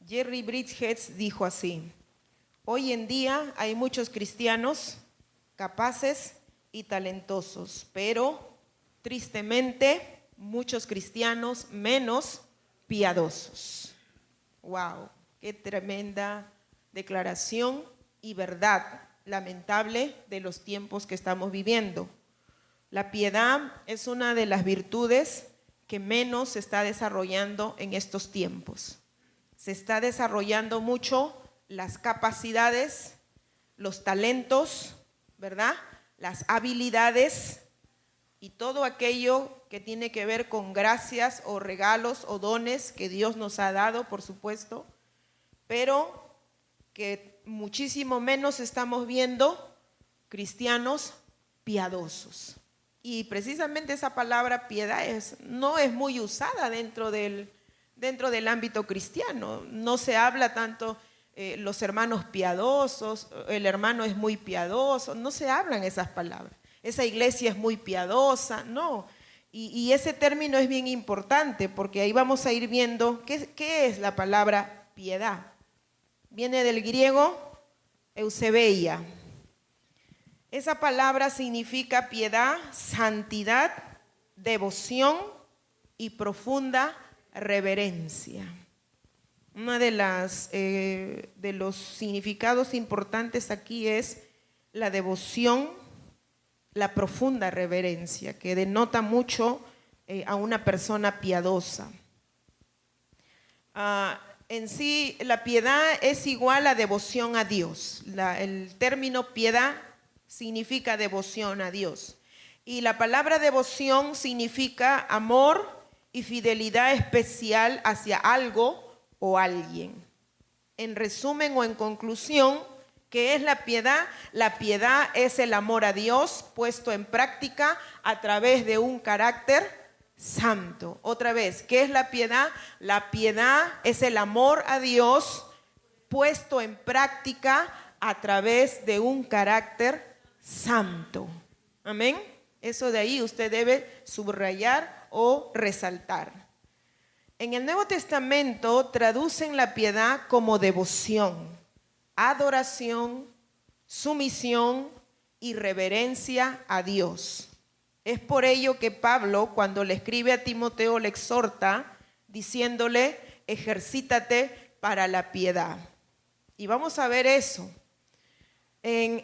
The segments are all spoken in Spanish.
Jerry Bridges dijo así: hoy en día hay muchos cristianos capaces y talentosos, pero tristemente muchos cristianos menos piadosos. ¡Wow! ¡Qué tremenda declaración y verdad lamentable de los tiempos que estamos viviendo! La piedad es una de las virtudes que menos se está desarrollando en estos tiempos. Se está desarrollando mucho las capacidades, los talentos, ¿verdad? Las habilidades y todo aquello que tiene que ver con gracias o regalos o dones que Dios nos ha dado, por supuesto, pero que muchísimo menos estamos viendo cristianos piadosos. Y precisamente esa palabra piedad no es muy usada dentro del ámbito cristiano. No se habla tanto los hermanos piadosos, el hermano es muy piadoso, no se hablan esas palabras. Esa iglesia es muy piadosa, no. Y ese término es bien importante porque ahí vamos a ir viendo qué es la palabra piedad. Viene del griego eusebeia. Esa palabra significa piedad, santidad, devoción y profunda reverencia. Uno de los significados importantes aquí es la devoción, la profunda reverencia, que denota mucho a una persona piadosa. En sí, la piedad es igual a devoción a Dios. El término piedad significa devoción a Dios. Y la palabra devoción significa amor y fidelidad especial hacia algo o alguien. En resumen o en conclusión, ¿qué es la piedad? La piedad es el amor a Dios puesto en práctica a través de un carácter santo. Otra vez, ¿qué es la piedad? La piedad es el amor a Dios puesto en práctica a través de un carácter santo. Amén. Eso de ahí usted debe subrayar o resaltar. En el Nuevo Testamento traducen la piedad como devoción, adoración, sumisión y reverencia a Dios. Es por ello que Pablo, cuando le escribe a Timoteo, le exhorta diciéndole: ejercítate para la piedad. Y vamos a ver eso.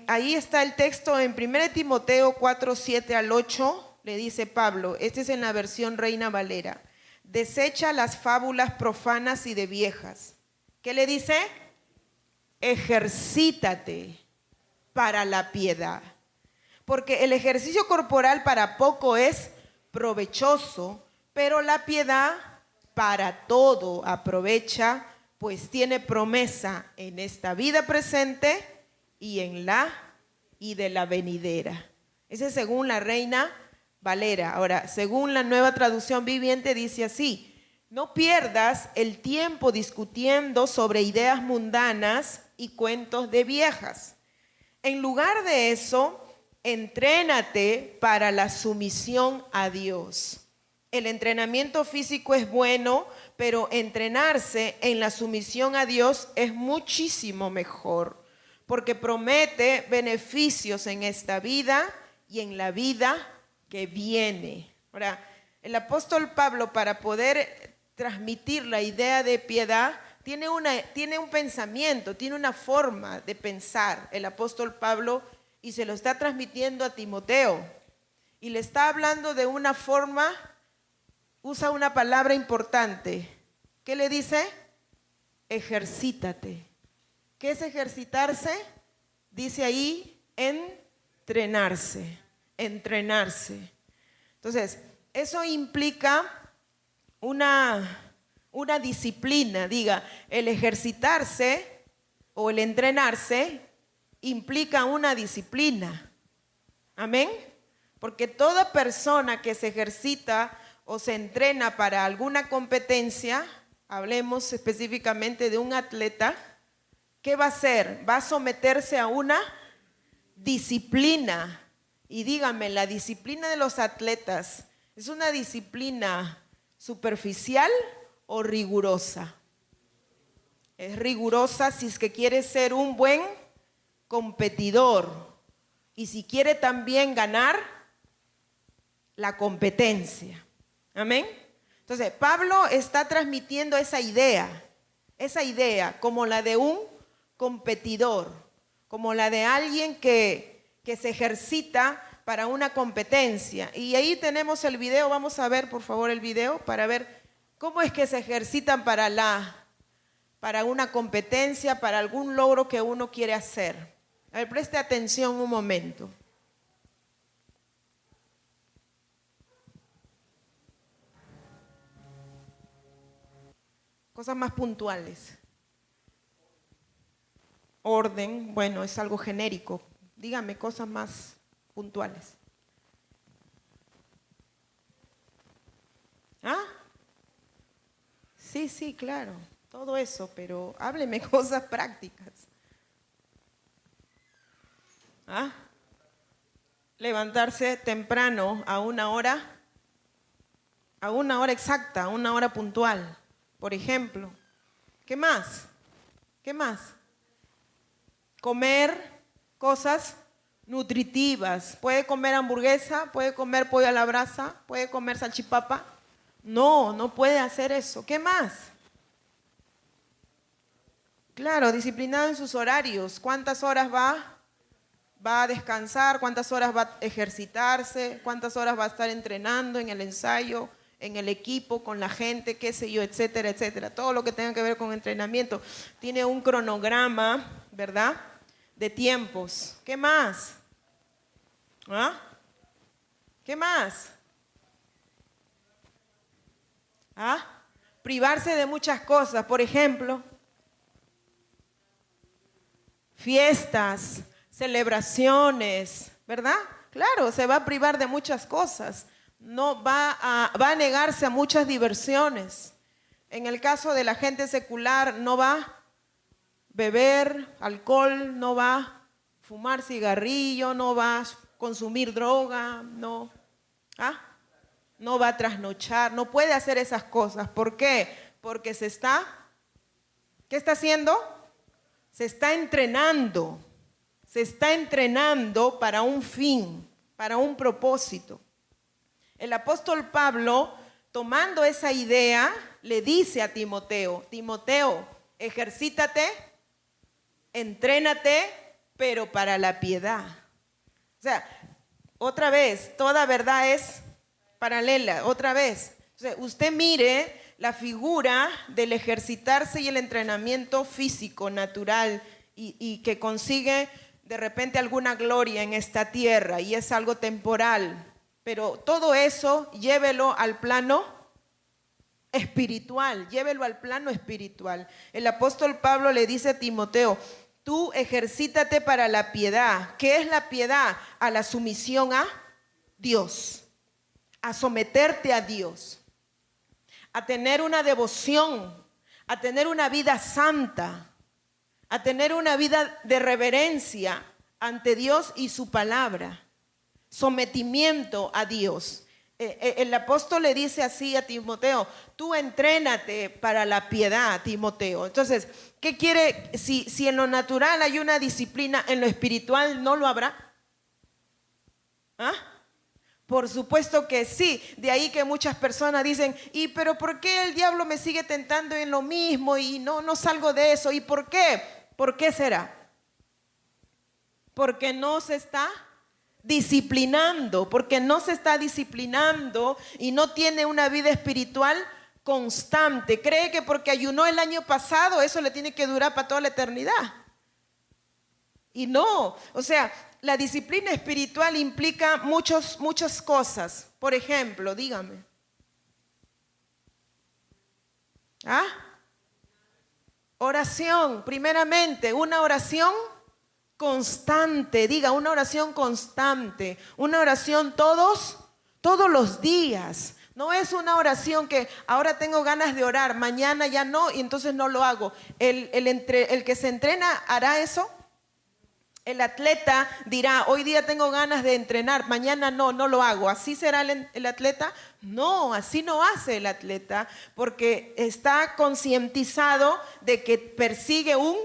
Ahí está el texto en 1 Timoteo 4, 7 al 8, le dice Pablo, este es en la versión Reina Valera: desecha las fábulas profanas y de viejas. ¿Qué le dice? Ejercítate para la piedad. Porque el ejercicio corporal para poco es provechoso, pero la piedad para todo aprovecha, pues tiene promesa en esta vida presente y de la venidera. Ese es según la Reina Valera. Ahora, según la Nueva Traducción Viviente dice así: no pierdas el tiempo discutiendo sobre ideas mundanas y cuentos de viejas. En lugar de eso, entrénate para la sumisión a Dios. El entrenamiento físico es bueno, pero entrenarse en la sumisión a Dios es muchísimo mejor, porque promete beneficios en esta vida y en la vida que viene. Ahora, el apóstol Pablo, para poder transmitir la idea de piedad, tiene un pensamiento, tiene una forma de pensar el apóstol Pablo, y se lo está transmitiendo a Timoteo. Y le está hablando de una forma, usa una palabra importante. ¿Qué le dice? Ejercítate. ¿Qué es ejercitarse? Dice ahí, entrenarse. Entonces, eso implica una disciplina. Diga, el ejercitarse o el entrenarse implica una disciplina. Amén. Porque toda persona que se ejercita o se entrena para alguna competencia, hablemos específicamente de un atleta, ¿qué va a hacer? Va a someterse a una disciplina. Y dígame, la disciplina de los atletas, ¿es una disciplina superficial o rigurosa? es rigurosa si es que quiere ser un buen competidor y si quiere también ganar la competencia. Amén. Entonces, Pablo está transmitiendo esa idea como la de un competidor, como la de alguien que se ejercita para una competencia. Y ahí tenemos el video, vamos a ver por favor el video para ver cómo es que se ejercitan para una competencia, para algún logro que uno quiere hacer. A ver, preste atención un momento. Cosas más puntuales. Orden, bueno, es algo genérico. Dígame cosas más puntuales. ¿Ah? Sí, claro, todo eso, pero hábleme cosas prácticas. ¿Ah? Levantarse temprano a una hora exacta, a una hora puntual, por ejemplo. ¿Qué más? ¿Qué más? Comer cosas nutritivas. ¿Puede comer hamburguesa? ¿Puede comer pollo a la brasa? ¿Puede comer salchipapa? No puede hacer eso. ¿Qué más? Claro, disciplinado en sus horarios. ¿Cuántas horas va a descansar? ¿Cuántas horas va a ejercitarse? ¿Cuántas horas va a estar entrenando en el ensayo, en el equipo, con la gente, qué sé yo, etcétera, etcétera? Todo lo que tenga que ver con entrenamiento. Tiene un cronograma, ¿verdad?, de tiempos. ¿Qué más? ¿Ah? ¿Qué más? ¿Ah? Privarse de muchas cosas, por ejemplo, fiestas, celebraciones, ¿verdad? Claro, se va a privar de muchas cosas, no va a negarse a muchas diversiones. En el caso de la gente secular, no va a beber alcohol, no va a fumar cigarrillo, no va a consumir droga, no va a trasnochar, no puede hacer esas cosas. ¿Por qué? Porque ¿qué está haciendo? Se está entrenando para un fin, para un propósito. El apóstol Pablo, tomando esa idea, le dice a Timoteo, ejercítate, entrénate, pero para la piedad. O sea, otra vez, toda verdad es paralela, otra vez. O sea, usted mire la figura del ejercitarse y el entrenamiento físico, natural, y que consigue de repente alguna gloria en esta tierra, y es algo temporal. Pero todo eso, llévelo al plano espiritual, El apóstol Pablo le dice a Timoteo, tú ejercítate para la piedad. ¿Qué es la piedad? A la sumisión a Dios, a someterte a Dios, a tener una devoción, a tener una vida santa, a tener una vida de reverencia ante Dios y su palabra, sometimiento a Dios. El apóstol le dice así a Timoteo, tú entrénate para la piedad, Timoteo. Entonces, ¿qué quiere? Si en lo natural hay una disciplina, en lo espiritual no lo habrá. ¿Ah? Por supuesto que sí. De ahí que muchas personas dicen, pero ¿por qué el diablo me sigue tentando en lo mismo y no salgo de eso? ¿Y por qué? ¿Por qué será? Porque no se está disciplinando, y no tiene una vida espiritual constante. Cree que porque ayunó el año pasado eso le tiene que durar para toda la eternidad. Y no, o sea, la disciplina espiritual implica muchas cosas. Por ejemplo, dígame. Oración, primeramente, una oración constante, diga, una oración constante, una oración todos los días. No es una oración que ahora tengo ganas de orar, mañana ya no y entonces no lo hago. El que se entrena hará eso. El atleta dirá, hoy día tengo ganas de entrenar, mañana no lo hago. ¿Así será el atleta? No, así no hace el atleta, porque está concientizado de que persigue un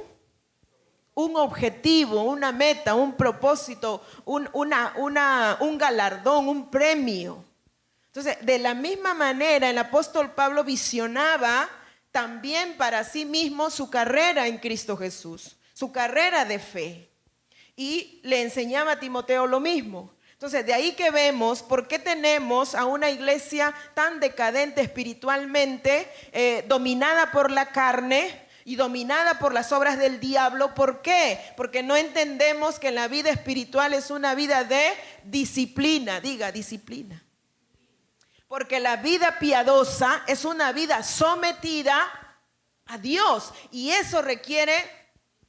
objetivo, una meta, un propósito, un galardón, un premio. Entonces, de la misma manera, el apóstol Pablo visionaba también para sí mismo su carrera en Cristo Jesús, su carrera de fe. Y le enseñaba a Timoteo lo mismo. Entonces, de ahí que vemos por qué tenemos a una iglesia tan decadente espiritualmente, dominada por la carne y dominada por las obras del diablo. ¿Por qué? Porque no entendemos que la vida espiritual es una vida de disciplina. Diga, disciplina. Porque la vida piadosa es una vida sometida a Dios y eso requiere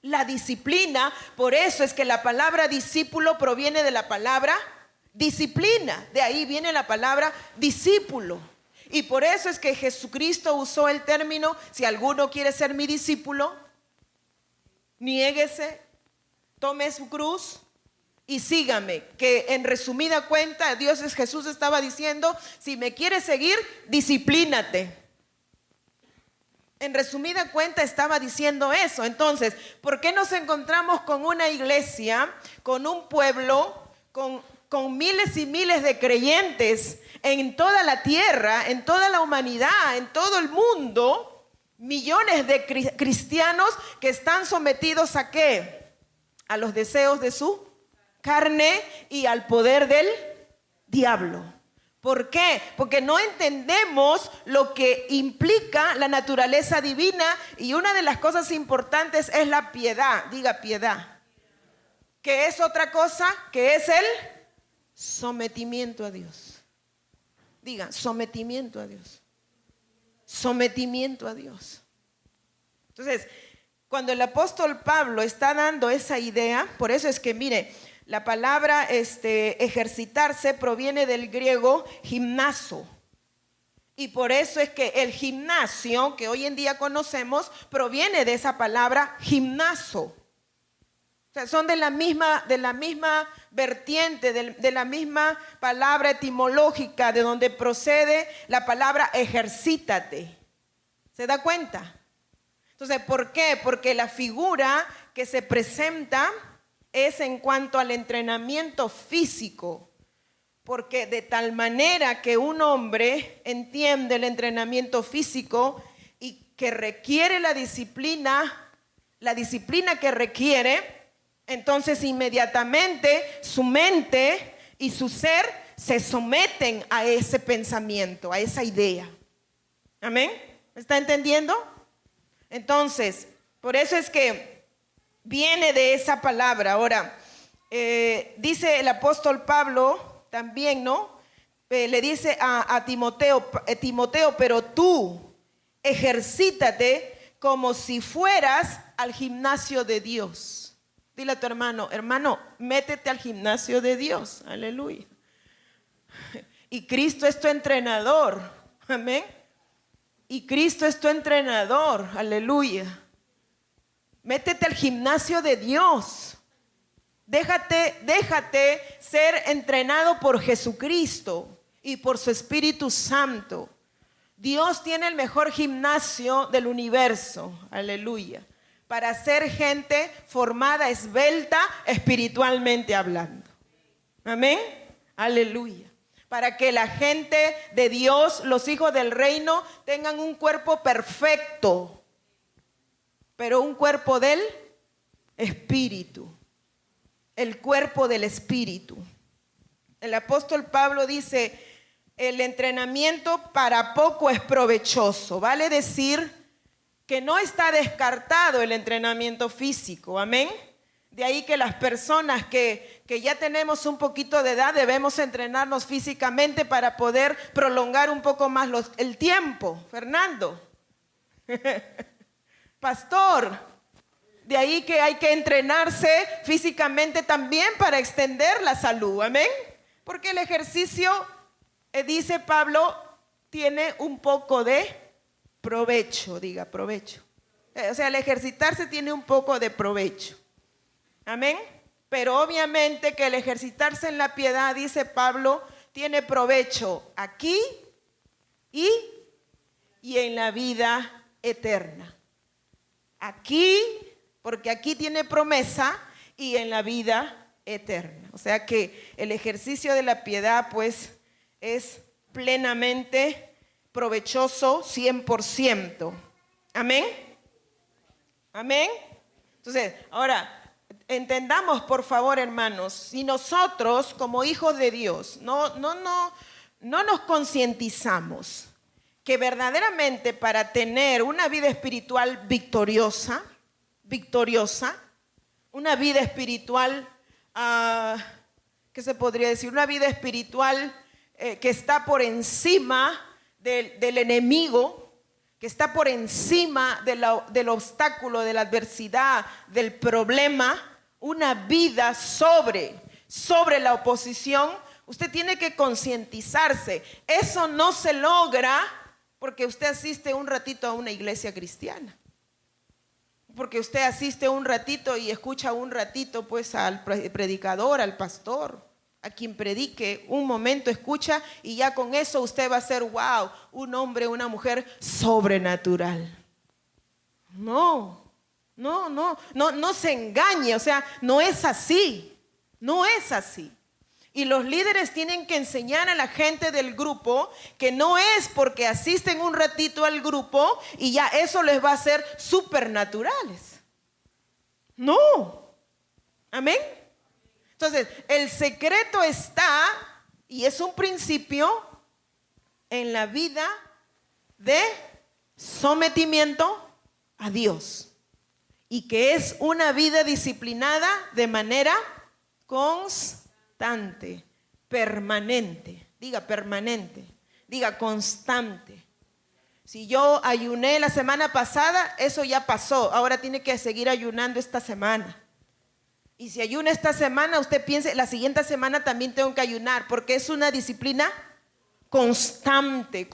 la disciplina. Por eso es que la palabra discípulo proviene de la palabra disciplina. De ahí viene la palabra discípulo. Y por eso es que Jesucristo usó el término: si alguno quiere ser mi discípulo, niéguese, tome su cruz y sígame. Que en resumida cuenta, Jesús estaba diciendo: si me quieres seguir, disciplínate. En resumida cuenta estaba diciendo eso. Entonces, ¿por qué nos encontramos con una iglesia, con un pueblo, con miles y miles de creyentes en toda la tierra, en toda la humanidad, en todo el mundo? Millones de cristianos que están sometidos ¿a qué? A los deseos de su carne y al poder del diablo. ¿Por qué? Porque no entendemos lo que implica la naturaleza divina, y una de las cosas importantes es la piedad. Diga, piedad. ¿Qué es otra cosa? Que es el sometimiento a Dios. Diga, sometimiento a Dios. Sometimiento a Dios. Entonces, cuando el apóstol Pablo está dando esa idea, por eso es que mire, la palabra ejercitarse proviene del griego gimnazo. Y por eso es que el gimnasio que hoy en día conocemos proviene de esa palabra gimnazo. O sea, son de la misma vertiente, de la misma palabra etimológica de donde procede la palabra ejercítate. ¿Se da cuenta? Entonces, ¿por qué? Porque la figura que se presenta es en cuanto al entrenamiento físico, porque de tal manera que un hombre entiende el entrenamiento físico y que requiere la disciplina que requiere, entonces inmediatamente su mente y su ser se someten a ese pensamiento, a esa idea. ¿Amén? ¿Me está entendiendo? Entonces, por eso es que viene de esa palabra. Ahora, dice el apóstol Pablo también, ¿no? Le dice a Timoteo, pero tú ejercítate como si fueras al gimnasio de Dios. Dile a tu hermano, métete al gimnasio de Dios. Aleluya. Y Cristo es tu entrenador. Amén. Y Cristo es tu entrenador. Aleluya. Métete al gimnasio de Dios. Déjate ser entrenado por Jesucristo y por su Espíritu Santo. Dios tiene el mejor gimnasio del universo. Aleluya. Para ser gente formada, esbelta, espiritualmente hablando. Amén. Aleluya. Para que la gente de Dios, los hijos del reino, tengan un cuerpo perfecto, pero un cuerpo del Espíritu. El cuerpo del Espíritu. El apóstol Pablo dice: el entrenamiento para poco es provechoso. Vale decir que no está descartado el entrenamiento físico. Amén. De ahí que las personas que ya tenemos un poquito de edad debemos entrenarnos físicamente para poder prolongar un poco más el tiempo. Fernando. Pastor, de ahí que hay que entrenarse físicamente también para extender la salud, amén. Porque el ejercicio, dice Pablo, tiene un poco de provecho, diga provecho. O sea, el ejercitarse tiene un poco de provecho, amén. Pero obviamente que el ejercitarse en la piedad, dice Pablo, tiene provecho aquí y en la vida eterna. Aquí, porque aquí tiene promesa, y en la vida eterna. O sea que el ejercicio de la piedad pues es plenamente provechoso 100%. Amén. Amén. Entonces, ahora entendamos por favor, hermanos, si nosotros como hijos de Dios no nos concientizamos que verdaderamente para tener una vida espiritual victoriosa, una vida espiritual, ¿qué se podría decir? Una vida espiritual que está por encima del enemigo, que está por encima del obstáculo, de la adversidad, del problema, una vida sobre la oposición. Usted tiene que concientizarse. Eso no se logra porque usted asiste un ratito a una iglesia cristiana, porque usted asiste un ratito y escucha un ratito pues al predicador, al pastor, a quien predique, un momento escucha y ya con eso usted va a ser, wow, un hombre, una mujer sobrenatural. No se engañe, o sea, no es así. Y los líderes tienen que enseñar a la gente del grupo que no es porque asisten un ratito al grupo y ya eso les va a hacer supernaturales. No. Amén. Entonces, el secreto está, y es un principio, en la vida de sometimiento a Dios. Y que es una vida disciplinada de manera constante, permanente. Diga constante. Si yo ayuné la semana pasada, eso ya pasó. Ahora tiene que seguir ayunando esta semana. Y si ayuna esta semana, usted piense, la siguiente semana también tengo que ayunar, porque es una disciplina constante.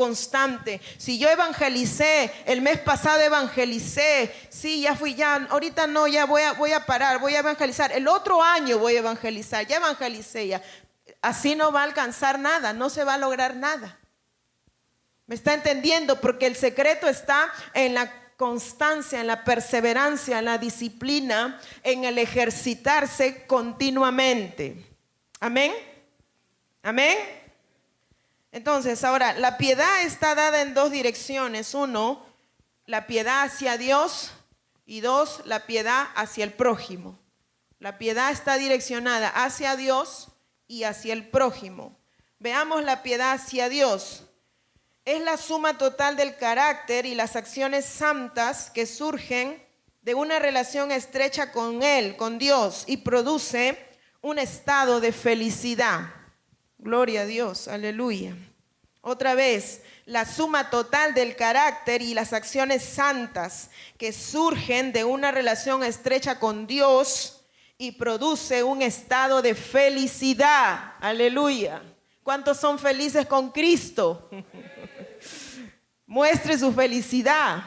Si yo evangelicé, el mes pasado evangelicé, sí, ya fui, ya, ahorita no, ya voy a parar, voy a evangelizar. El otro año voy a evangelizar, ya evangelicé ya. Así no va a alcanzar nada, no se va a lograr nada. ¿Me está entendiendo? Porque el secreto está en la constancia, en la perseverancia, en la disciplina, en el ejercitarse continuamente. Amén. Amén. Entonces, ahora, la piedad está dada en dos direcciones. Uno, la piedad hacia Dios, y dos, la piedad hacia el prójimo. La piedad está direccionada hacia Dios y hacia el prójimo. Veamos la piedad hacia Dios. Es la suma total del carácter y las acciones santas que surgen de una relación estrecha con Él, con Dios, y produce un estado de felicidad. Gloria a Dios, aleluya. Otra vez, la suma total del carácter y las acciones santas que surgen de una relación estrecha con Dios y produce un estado de felicidad. Aleluya. ¿Cuántos son felices con Cristo? Muestre su felicidad.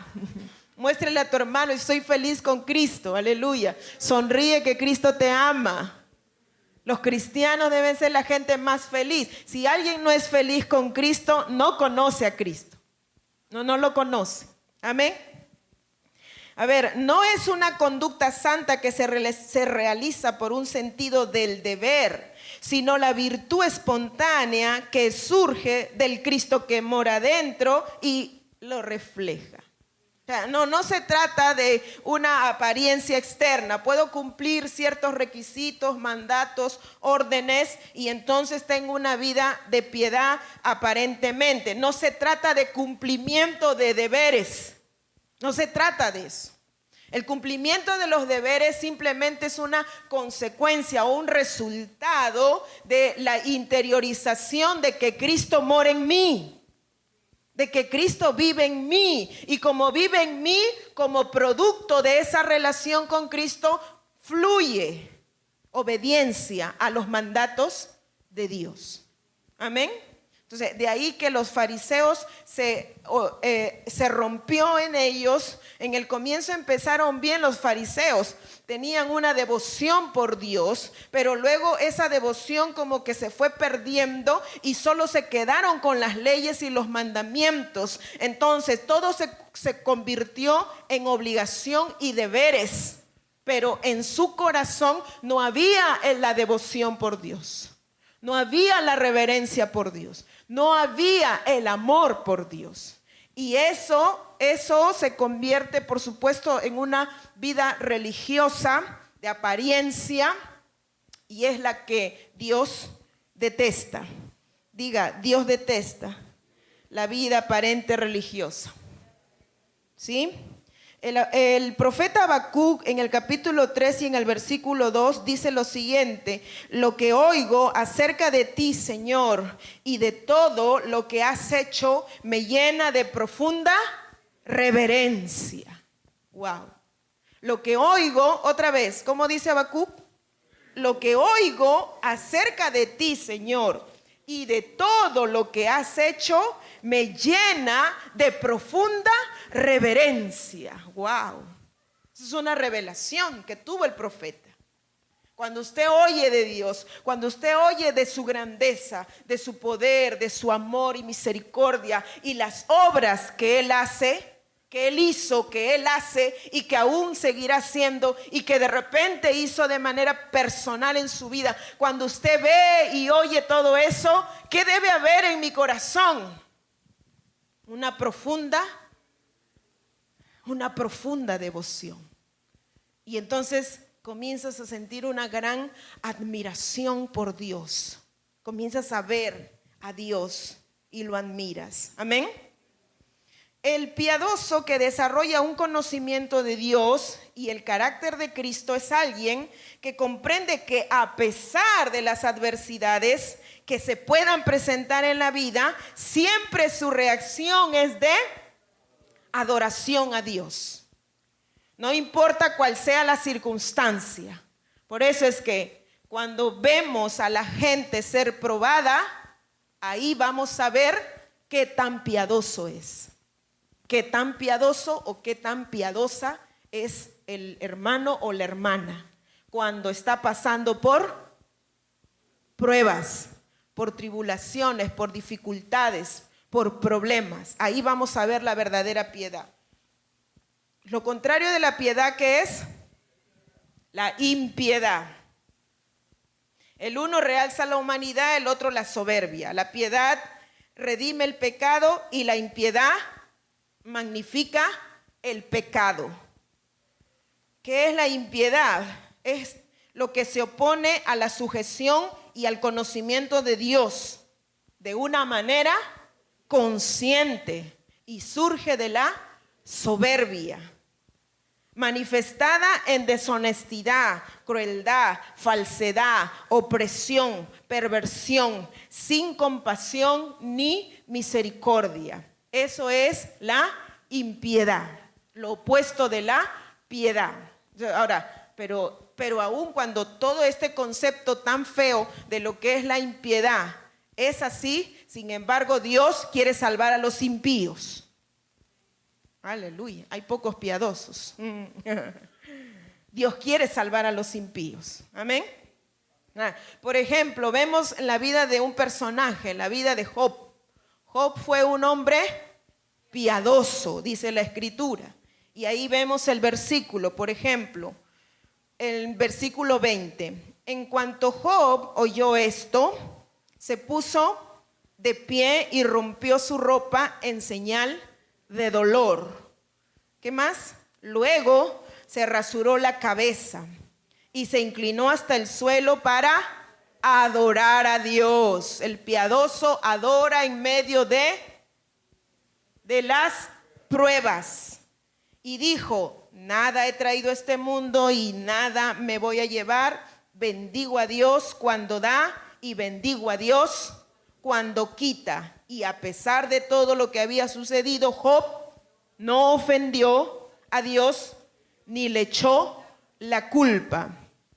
Muéstrele a tu hermano, y soy feliz con Cristo. Aleluya. Sonríe que Cristo te ama. Los cristianos deben ser la gente más feliz. Si alguien no es feliz con Cristo, no conoce a Cristo. No lo conoce. Amén. A ver, no es una conducta santa que se realiza por un sentido del deber, sino la virtud espontánea que surge del Cristo que mora dentro y lo refleja. O sea, no se trata de una apariencia externa. Puedo cumplir ciertos requisitos, mandatos, órdenes, y entonces tengo una vida de piedad aparentemente. No se trata de cumplimiento de deberes. No se trata de eso. El cumplimiento de los deberes simplemente es una consecuencia o un resultado de la interiorización de que Cristo mora en mí. De que Cristo vive en mí, y como vive en mí, como producto de esa relación con Cristo, fluye obediencia a los mandatos de Dios. Amén. Entonces, de ahí que los fariseos se rompió en ellos. En el comienzo empezaron bien los fariseos, tenían una devoción por Dios, pero luego esa devoción como que se fue perdiendo y solo se quedaron con las leyes y los mandamientos. Entonces, todo se convirtió en obligación y deberes, pero en su corazón no había la devoción por Dios, no había la reverencia por Dios. No había el amor por Dios. Y eso se convierte, por supuesto, en una vida religiosa de apariencia, y es la que Dios detesta. Diga, Dios detesta la vida aparente religiosa. ¿Sí? El profeta Habacuc en el capítulo 3 y en el versículo 2 dice lo siguiente: lo que oigo acerca de ti, Señor, y de todo lo que has hecho me llena de profunda reverencia. Wow. Lo que oigo, otra vez, ¿cómo dice Habacuc? Lo que oigo acerca de ti, Señor, y de todo lo que has hecho me llena de profunda reverencia. Wow. Esa es una revelación que tuvo el profeta. Cuando usted oye de Dios, cuando usted oye de su grandeza, de su poder, de su amor y misericordia y las obras que Él hace, que Él hizo, que Él hace y que aún seguirá haciendo y que de repente hizo de manera personal en su vida. Cuando usted ve y oye todo eso, ¿qué debe haber en mi corazón? Una profunda devoción. Y entonces comienzas a sentir una gran admiración por Dios. Comienzas a ver a Dios y lo admiras. Amén. El piadoso que desarrolla un conocimiento de Dios y el carácter de Cristo es alguien que comprende que a pesar de las adversidades que se puedan presentar en la vida, siempre su reacción es de adoración a Dios. No importa cuál sea la circunstancia. Por eso es que cuando vemos a la gente ser probada, ahí vamos a ver qué tan piadoso es. Qué tan piadoso o qué tan piadosa es el hermano o la hermana cuando está pasando por pruebas, por tribulaciones, por dificultades, por problemas. Ahí vamos a ver la verdadera piedad. Lo contrario de la piedad, ¿qué es? La impiedad. El uno realza la humanidad, el otro la soberbia. La piedad redime el pecado y la impiedad magnifica el pecado. ¿Qué es la impiedad? Es lo que se opone a la sujeción y al conocimiento de Dios de una manera consciente y surge de la soberbia, manifestada en deshonestidad, crueldad, falsedad, opresión, perversión, sin compasión ni misericordia. Eso es la impiedad, lo opuesto de la piedad. Ahora, pero aún cuando todo este concepto tan feo de lo que es la impiedad es así, sin embargo, Dios quiere salvar a los impíos. Aleluya, hay pocos piadosos. Dios quiere salvar a los impíos. Amén. Por ejemplo, vemos en la vida de un personaje, la vida de Job. Job fue un hombre piadoso, dice la Escritura. Y ahí vemos el versículo, por ejemplo, el versículo 20. En cuanto Job oyó esto, se puso de pie y rompió su ropa en señal de dolor. ¿Qué más? Luego se rasuró la cabeza y se inclinó hasta el suelo para adorar a Dios. El piadoso adora en medio de las pruebas. Y dijo: nada he traído a este mundo y nada me voy a llevar. Bendigo a Dios cuando da y bendigo a Dios cuando quita. Y a pesar de todo lo que había sucedido, Job no ofendió a Dios ni le echó la culpa.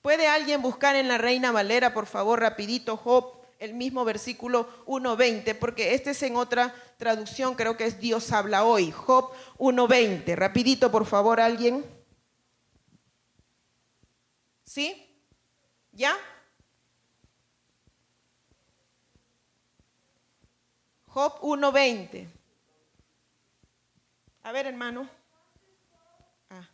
¿Puede alguien buscar en la Reina Valera, por favor, rapidito, Job, el mismo versículo 1:20, porque este es en otra traducción, creo que es Dios habla hoy. Job 1:20. Rapidito, por favor, alguien. ¿Sí? ¿Ya? Job 1:20. A ver, hermano. Ah.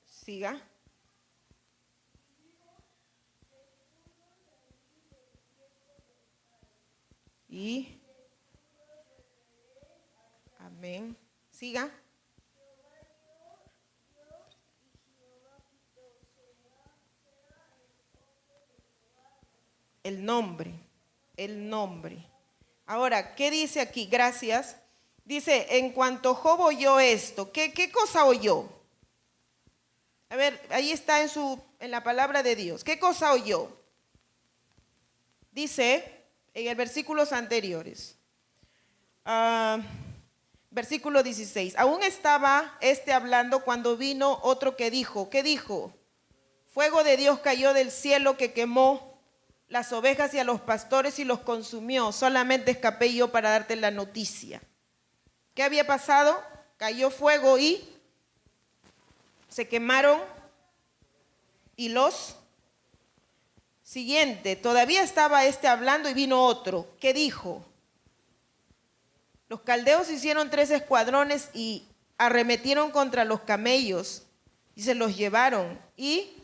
Siga. Y amén. Siga. El nombre, el nombre. Ahora, ¿qué dice aquí? Gracias. Dice, en cuanto Job oyó esto, ¿qué cosa oyó? A ver, ahí está en la palabra de Dios. ¿Qué cosa oyó? Dice en el versículos anteriores. Versículo 16. Aún estaba hablando cuando vino otro que dijo, ¿qué dijo? Fuego de Dios cayó del cielo que quemó las ovejas y a los pastores y los consumió. Solamente escapé yo para darte la noticia. ¿Qué había pasado? Cayó fuego y se quemaron. Y los siguiente, todavía estaba hablando y vino otro. ¿Qué dijo? Los caldeos hicieron 3 escuadrones y arremetieron contra los camellos y se los llevaron y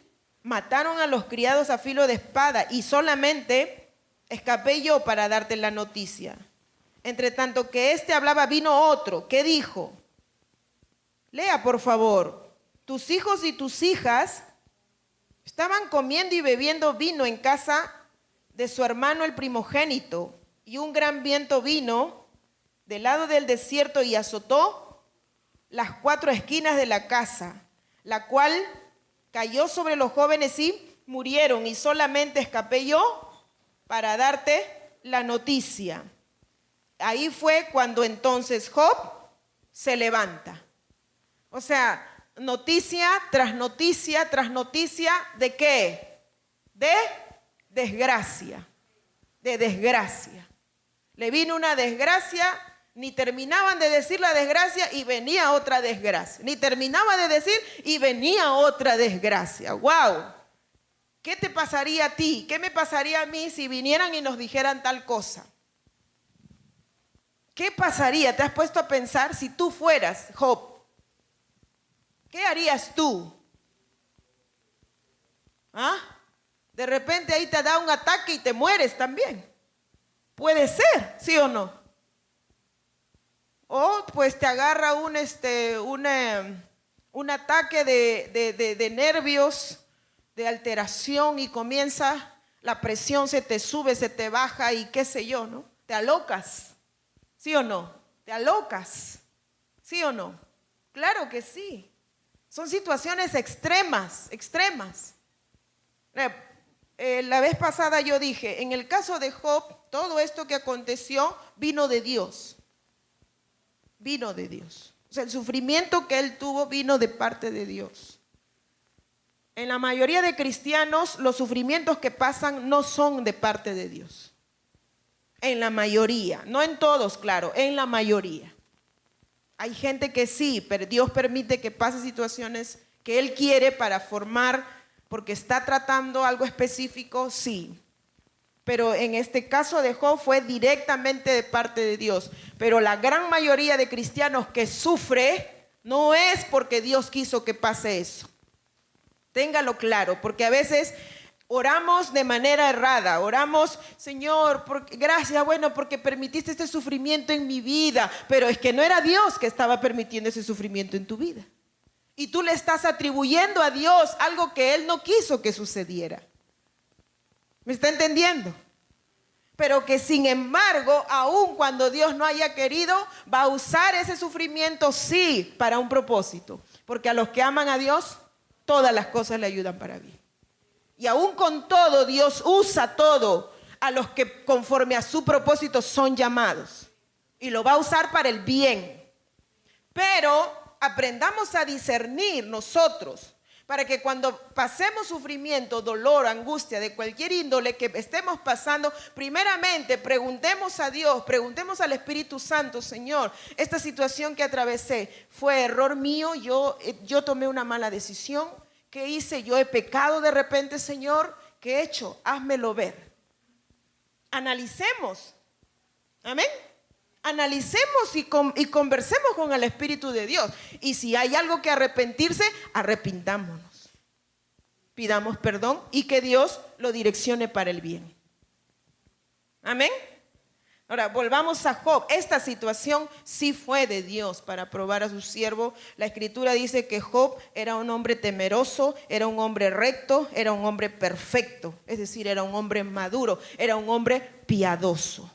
mataron a los criados a filo de espada y solamente escapé yo para darte la noticia. Entre tanto que hablaba, vino otro. ¿Qué dijo? Lea, por favor. Tus hijos y tus hijas estaban comiendo y bebiendo vino en casa de su hermano el primogénito, y un gran viento vino del lado del desierto y azotó las 4 esquinas de la casa, la cual cayó sobre los jóvenes y murieron, y solamente escapé yo para darte la noticia. Ahí fue cuando entonces Job se levanta. O sea, noticia tras noticia tras noticia, ¿de qué? De desgracia, de desgracia. Le vino una desgracia, ni terminaban de decir la desgracia y venía otra desgracia. Ni terminaba de decir y venía otra desgracia. ¡Wow! ¿Qué te pasaría a ti? ¿Qué me pasaría a mí si vinieran y nos dijeran tal cosa? ¿Qué pasaría? ¿Te has puesto a pensar si tú fueras Job? ¿Qué harías tú? ¿Ah? De repente ahí te da un ataque y te mueres también. Puede ser, ¿sí o no? O pues te agarra un ataque de nervios, de alteración, y comienza la presión, se te sube, se te baja y qué sé yo, ¿no? Te alocas, ¿sí o no? Te alocas, ¿sí o no? Claro que sí. Son situaciones extremas, extremas. La vez pasada yo dije, en el caso de Job, todo esto que aconteció vino de Dios. Vino de Dios. O sea, el sufrimiento que él tuvo vino de parte de Dios. En la mayoría de cristianos, los sufrimientos que pasan no son de parte de Dios. En la mayoría, no en todos, claro, en la mayoría. Hay gente que sí, pero Dios permite que pase situaciones que Él quiere para formar, porque está tratando algo específico, sí. Pero en este caso de Job fue directamente de parte de Dios. Pero la gran mayoría de cristianos que sufre no es porque Dios quiso que pase eso. Téngalo claro, porque a veces oramos de manera errada. Oramos, Señor, gracias, bueno, porque permitiste este sufrimiento en mi vida. Pero es que no era Dios que estaba permitiendo ese sufrimiento en tu vida. Y tú le estás atribuyendo a Dios algo que Él no quiso que sucediera. ¿Me está entendiendo? Pero que sin embargo, aun cuando Dios no haya querido, va a usar ese sufrimiento, sí, para un propósito. Porque a los que aman a Dios, todas las cosas le ayudan para bien. Y aun con todo, Dios usa todo a los que conforme a su propósito son llamados. Y lo va a usar para el bien. Pero aprendamos a discernir nosotros, para que cuando pasemos sufrimiento, dolor, angustia de cualquier índole que estemos pasando, primeramente preguntemos a Dios, preguntemos al Espíritu Santo: Señor, esta situación que atravesé, ¿fue error mío? Yo tomé una mala decisión. ¿Qué hice? Yo he pecado de repente, Señor. ¿Qué he hecho? Házmelo ver. Analicemos. Amén. Analicemos y conversemos con el Espíritu de Dios. Y si hay algo que arrepentirse, arrepintámonos. Pidamos perdón y que Dios lo direccione para el bien. Amén. Ahora, volvamos a Job. Esta situación sí fue de Dios para probar a su siervo. La Escritura dice que Job era un hombre temeroso, era un hombre recto, era un hombre perfecto. Es decir, era un hombre maduro, era un hombre piadoso.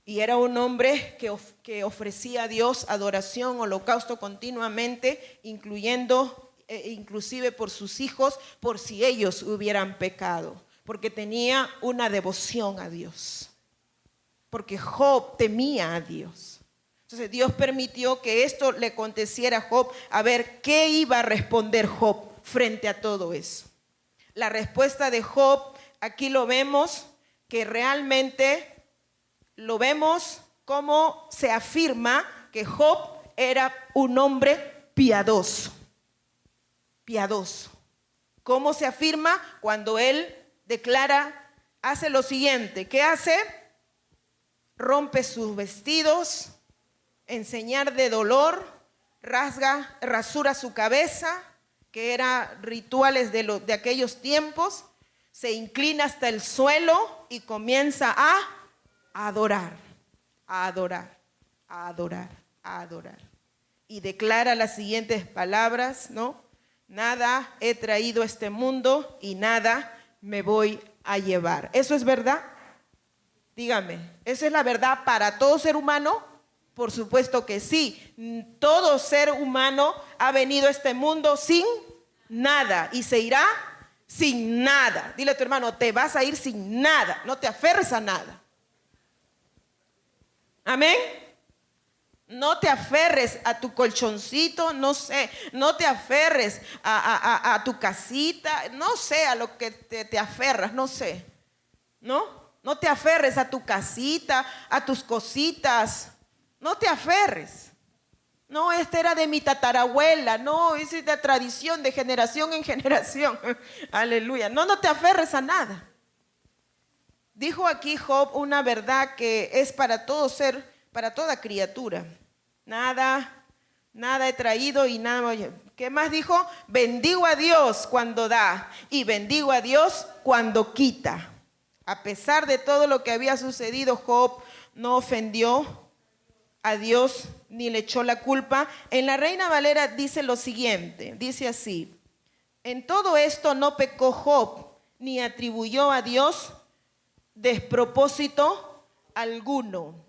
Y era un hombre que ofrecía a Dios adoración, holocausto continuamente, inclusive por sus hijos, por si ellos hubieran pecado, porque tenía una devoción a Dios, porque Job temía a Dios. Entonces Dios permitió que esto le aconteciera a Job, a ver qué iba a responder Job frente a todo eso. La respuesta de Job, aquí lo vemos, que realmente lo vemos como se afirma que Job era un hombre piadoso. Piadoso. ¿Cómo se afirma? Cuando él declara, hace lo siguiente. ¿Qué hace? Rompe sus vestidos, en señal de dolor, rasura su cabeza, que eran rituales de aquellos tiempos, se inclina hasta el suelo y comienza a adorar, a adorar, a adorar, a adorar. Y declara las siguientes palabras, ¿no? Nada he traído a este mundo y nada me voy a llevar. ¿Eso es verdad? Dígame, ¿esa es la verdad para todo ser humano? Por supuesto que sí. Todo ser humano ha venido a este mundo sin nada y se irá sin nada. Dile a tu hermano, te vas a ir sin nada, no te aferres a nada. Amén. No te aferres a tu colchoncito, no sé, no te aferres a tu casita, no sé a lo que te aferras, no sé, no te aferres a tu casita, a tus cositas, no te aferres. No, esta era de mi tatarabuela, no, es de tradición, de generación en generación, aleluya, no te aferres a nada. Dijo aquí Job una verdad que es para todo ser, para toda criatura. Nada he traído y nada. ¿Qué más dijo? Bendigo a Dios cuando da y bendigo a Dios cuando quita. A pesar de todo lo que había sucedido, Job no ofendió a Dios ni le echó la culpa. En la Reina Valera dice lo siguiente, dice así: en todo esto no pecó Job ni atribuyó a Dios despropósito alguno.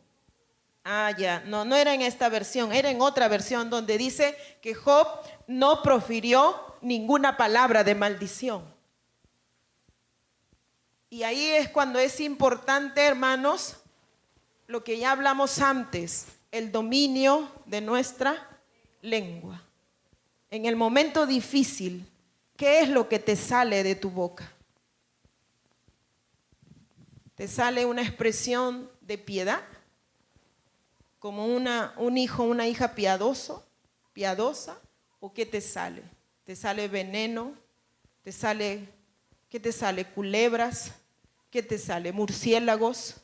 No era en esta versión, era en otra versión donde dice que Job no profirió ninguna palabra de maldición. Y ahí es cuando es importante, hermanos, lo que ya hablamos antes, el dominio de nuestra lengua. En el momento difícil, ¿qué es lo que te sale de tu boca? ¿Te sale una expresión de piedad? ¿Como un hijo, una hija piadosa? ¿O qué te sale? ¿Te sale veneno? ¿Qué te sale? ¿Culebras? ¿Qué te sale? ¿Murciélagos?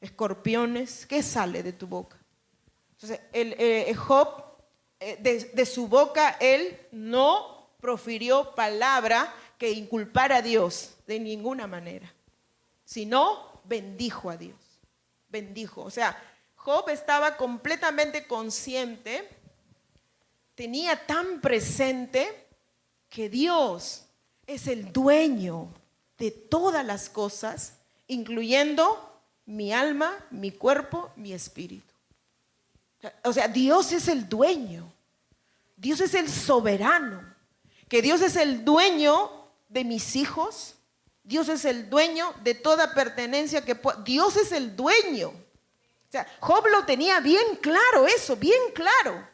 ¿Escorpiones? ¿Qué sale de tu boca? Entonces, Job, de su boca, él no profirió palabra que inculpara a Dios de ninguna manera, sino bendijo a Dios. Bendijo. O sea, Job estaba completamente consciente, tenía tan presente que Dios es el dueño de todas las cosas, incluyendo mi alma, mi cuerpo, mi espíritu. O sea, Dios es el dueño, Dios es el soberano, que Dios es el dueño de mis hijos, Dios es el dueño de toda pertenencia Dios es el dueño. O sea, Job lo tenía bien claro eso, bien claro.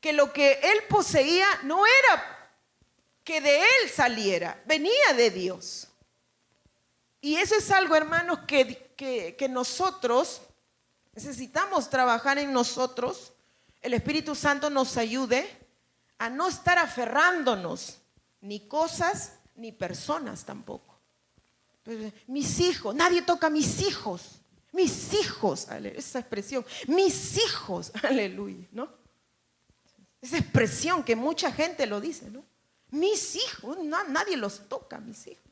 Que lo que él poseía no era que de él saliera, venía de Dios. Y eso es algo, hermanos, que nosotros necesitamos trabajar en nosotros. El Espíritu Santo nos ayude a no estar aferrándonos ni cosas ni personas tampoco. Entonces, mis hijos, nadie toca a mis hijos. Mis hijos, esa expresión, mis hijos, aleluya, ¿no? Esa expresión que mucha gente lo dice, ¿no? Mis hijos, nadie los toca, mis hijos.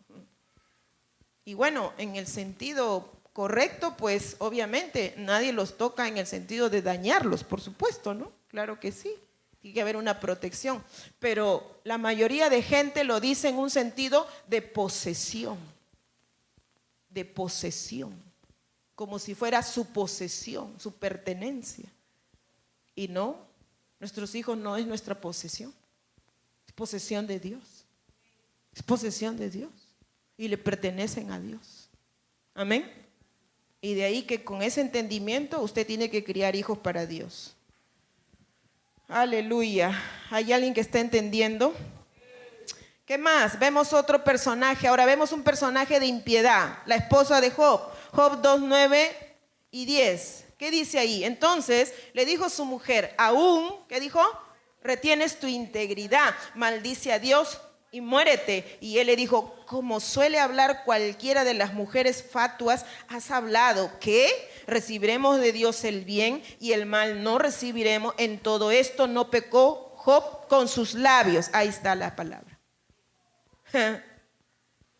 Y bueno, en el sentido correcto, pues obviamente nadie los toca en el sentido de dañarlos, por supuesto, ¿no? Claro que sí, tiene que haber una protección. Pero la mayoría de gente lo dice en un sentido de posesión, como si fuera su posesión, su pertenencia. Y no, nuestros hijos no es nuestra posesión, es posesión de Dios, es posesión de Dios y le pertenecen a Dios. Amén. Y de ahí que con ese entendimiento usted tiene que criar hijos para Dios. Aleluya. ¿Hay alguien que está entendiendo? ¿Qué más? Vemos otro personaje. Ahora vemos un personaje de impiedad, la esposa de Job. Job 2, 9 y 10. ¿Qué dice ahí? Entonces le dijo su mujer, aún, ¿qué dijo? Retienes tu integridad, maldice a Dios y muérete. Y él le dijo, como suele hablar cualquiera de las mujeres fatuas, has hablado que recibiremos de Dios el bien y el mal no recibiremos. En todo esto no pecó Job con sus labios. Ahí está la palabra.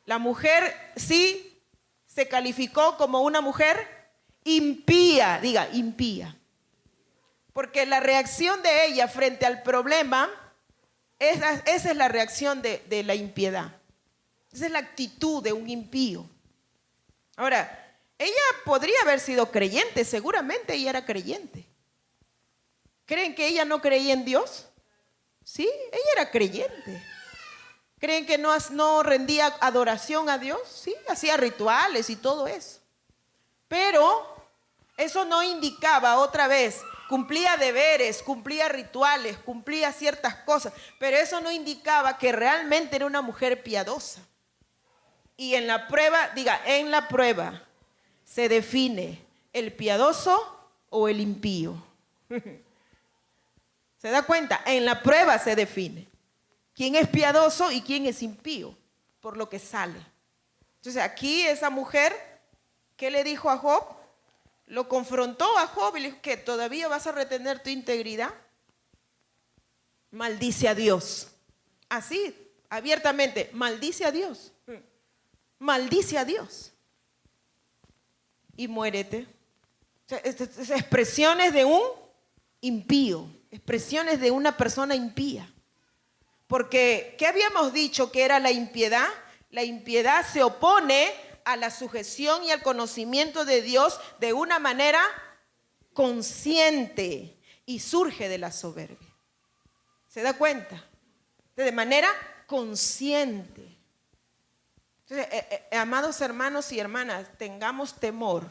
La mujer sí se calificó como una mujer impía, diga impía, porque la reacción de ella frente al problema, esa es la reacción de la impiedad, esa es la actitud de un impío. Ahora, ella podría haber sido creyente, seguramente ella era creyente. ¿Creen que ella no creía en Dios? Sí, ella era creyente. ¿Creen que no rendía adoración a Dios? Sí, hacía rituales y todo eso. Pero eso no indicaba, otra vez, cumplía deberes, cumplía rituales, cumplía ciertas cosas, pero eso no indicaba que realmente era una mujer piadosa. Y en la prueba, diga, en la prueba se define el piadoso o el impío. ¿Se da cuenta? En la prueba se define quién es piadoso y quién es impío, por lo que sale. Entonces aquí esa mujer, ¿qué le dijo a Job? Lo confrontó a Job y le dijo, ¿qué? ¿Todavía vas a retener tu integridad? Maldice a Dios. Así, abiertamente, maldice a Dios. Maldice a Dios. Y muérete. O sea, expresiones de un impío, expresiones de una persona impía. Porque, ¿qué habíamos dicho que era la impiedad? La impiedad se opone a la sujeción y al conocimiento de Dios de una manera consciente y surge de la soberbia. ¿Se da cuenta? De manera consciente. Entonces, amados hermanos y hermanas, tengamos temor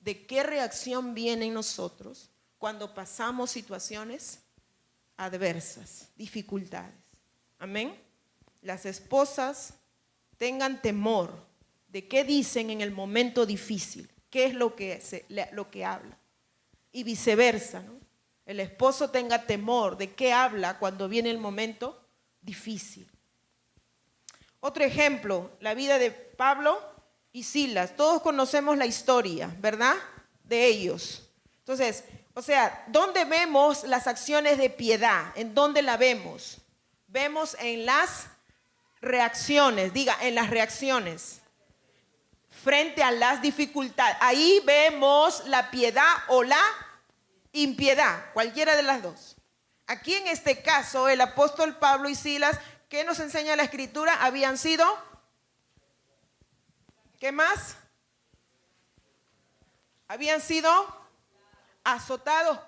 de qué reacción viene en nosotros cuando pasamos situaciones adversas, dificultades. Amén. Las esposas tengan temor de qué dicen en el momento difícil, qué es lo que habla. Y viceversa, ¿no? El esposo tenga temor de qué habla cuando viene el momento difícil. Otro ejemplo, la vida de Pablo y Silas. Todos conocemos la historia, ¿verdad? De ellos. Entonces, o sea, ¿dónde vemos las acciones de piedad? ¿En dónde la vemos? Vemos en las reacciones, diga, en las reacciones. Frente a las dificultades. Ahí vemos la piedad o la impiedad, cualquiera de las dos. Aquí en este caso, el apóstol Pablo y Silas, ¿qué nos enseña la Escritura? Habían sido, ¿qué más? Habían sido azotados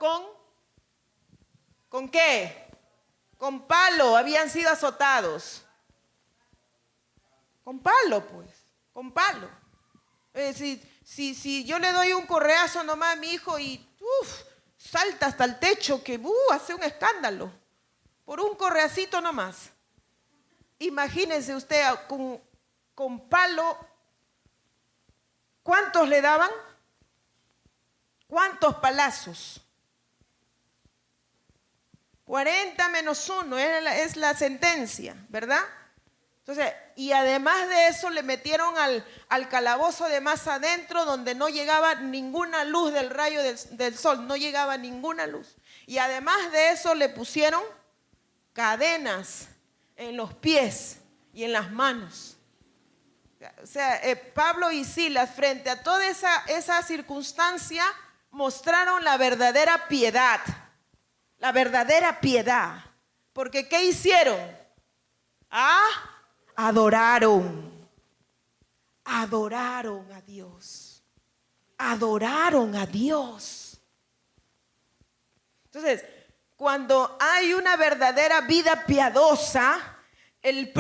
¿con qué? Con palo, habían sido azotados. Con palo, pues, con palo. Si yo le doy un correazo nomás a mi hijo y salta hasta el techo, que hace un escándalo, por un correacito nomás. Imagínense usted con palo, ¿cuántos le daban? ¿Cuántos palazos? 40 menos 1 es la sentencia, ¿verdad? Entonces, y además de eso le metieron al calabozo de más adentro, donde no llegaba ninguna luz del rayo del sol, no llegaba ninguna luz. Y además de eso le pusieron cadenas en los pies y en las manos. O sea, Pablo y Silas, frente a toda esa circunstancia, mostraron la verdadera piedad. La verdadera piedad. Porque ¿qué hicieron? Adoraron a Dios. Adoraron a Dios. Entonces, cuando hay una verdadera vida piadosa, la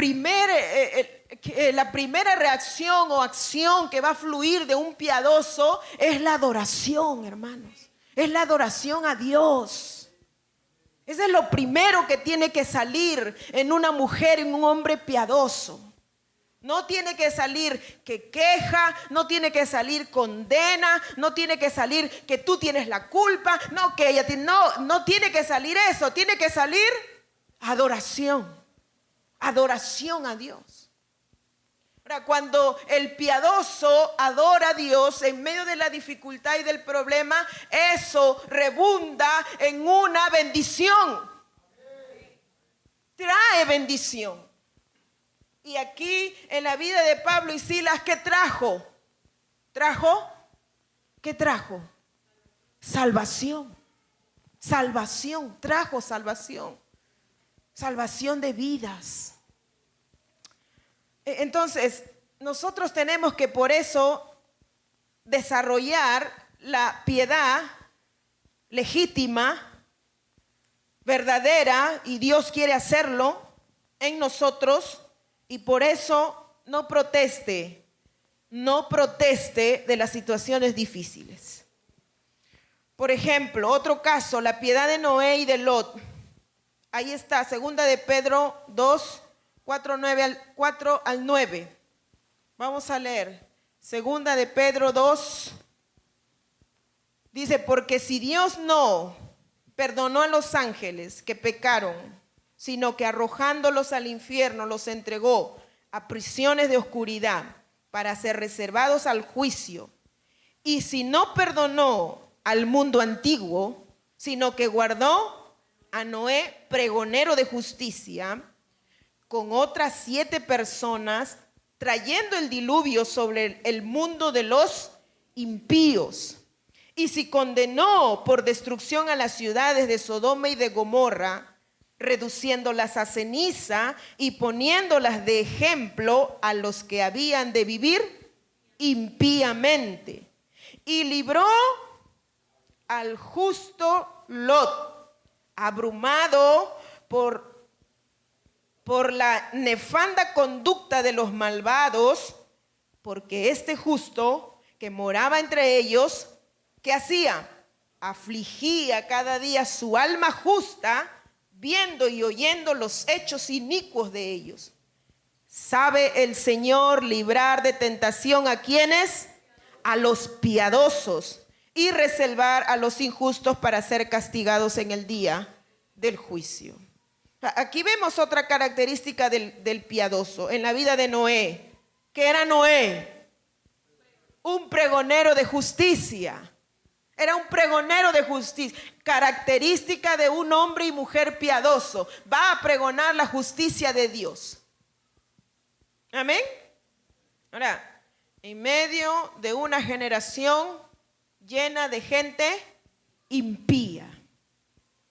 primera reacción o acción que va a fluir de un piadoso es la adoración, hermanos. Es la adoración a Dios. Eso es lo primero que tiene que salir en una mujer, en un hombre piadoso. No tiene que salir que queja, no tiene que salir condena, no tiene que salir que tú tienes la culpa, no que ella tiene, no tiene que salir eso, tiene que salir adoración, adoración a Dios. Ahora, cuando el piadoso adora a Dios en medio de la dificultad y del problema, eso rebunda en una bendición. Trae bendición. Y aquí en la vida de Pablo y Silas, ¿qué trajo? ¿Qué trajo? Salvación. Salvación, trajo salvación. Salvación de vidas. Entonces, nosotros tenemos que por eso desarrollar la piedad legítima, verdadera, y Dios quiere hacerlo en nosotros, y por eso no proteste de las situaciones difíciles. Por ejemplo, otro caso, la piedad de Noé y de Lot. Ahí está, segunda de Pedro 2, 4 al 9. Vamos a leer. Segunda de Pedro 2. Dice, porque si Dios no perdonó a los ángeles que pecaron, sino que arrojándolos al infierno los entregó a prisiones de oscuridad para ser reservados al juicio, y si no perdonó al mundo antiguo, sino que guardó a Noé, pregonero de justicia, con otras 7 personas, trayendo el diluvio sobre el mundo de los impíos. Y si condenó por destrucción a las ciudades de Sodoma y de Gomorra, reduciéndolas a ceniza y poniéndolas de ejemplo a los que habían de vivir impíamente. Y libró al justo Lot, abrumado por la nefanda conducta de los malvados, porque este justo que moraba entre ellos, ¿qué hacía? Afligía cada día su alma justa, viendo y oyendo los hechos inicuos de ellos. ¿Sabe el Señor librar de tentación a quienes? A los piadosos, y reservar a los injustos para ser castigados en el día del juicio. Aquí vemos otra característica del piadoso en la vida de Noé. ¿Qué era Noé? Un pregonero de justicia. Era un pregonero de justicia. Característica de un hombre y mujer piadoso. Va a pregonar la justicia de Dios. Amén. Ahora, en medio de una generación llena de gente impía.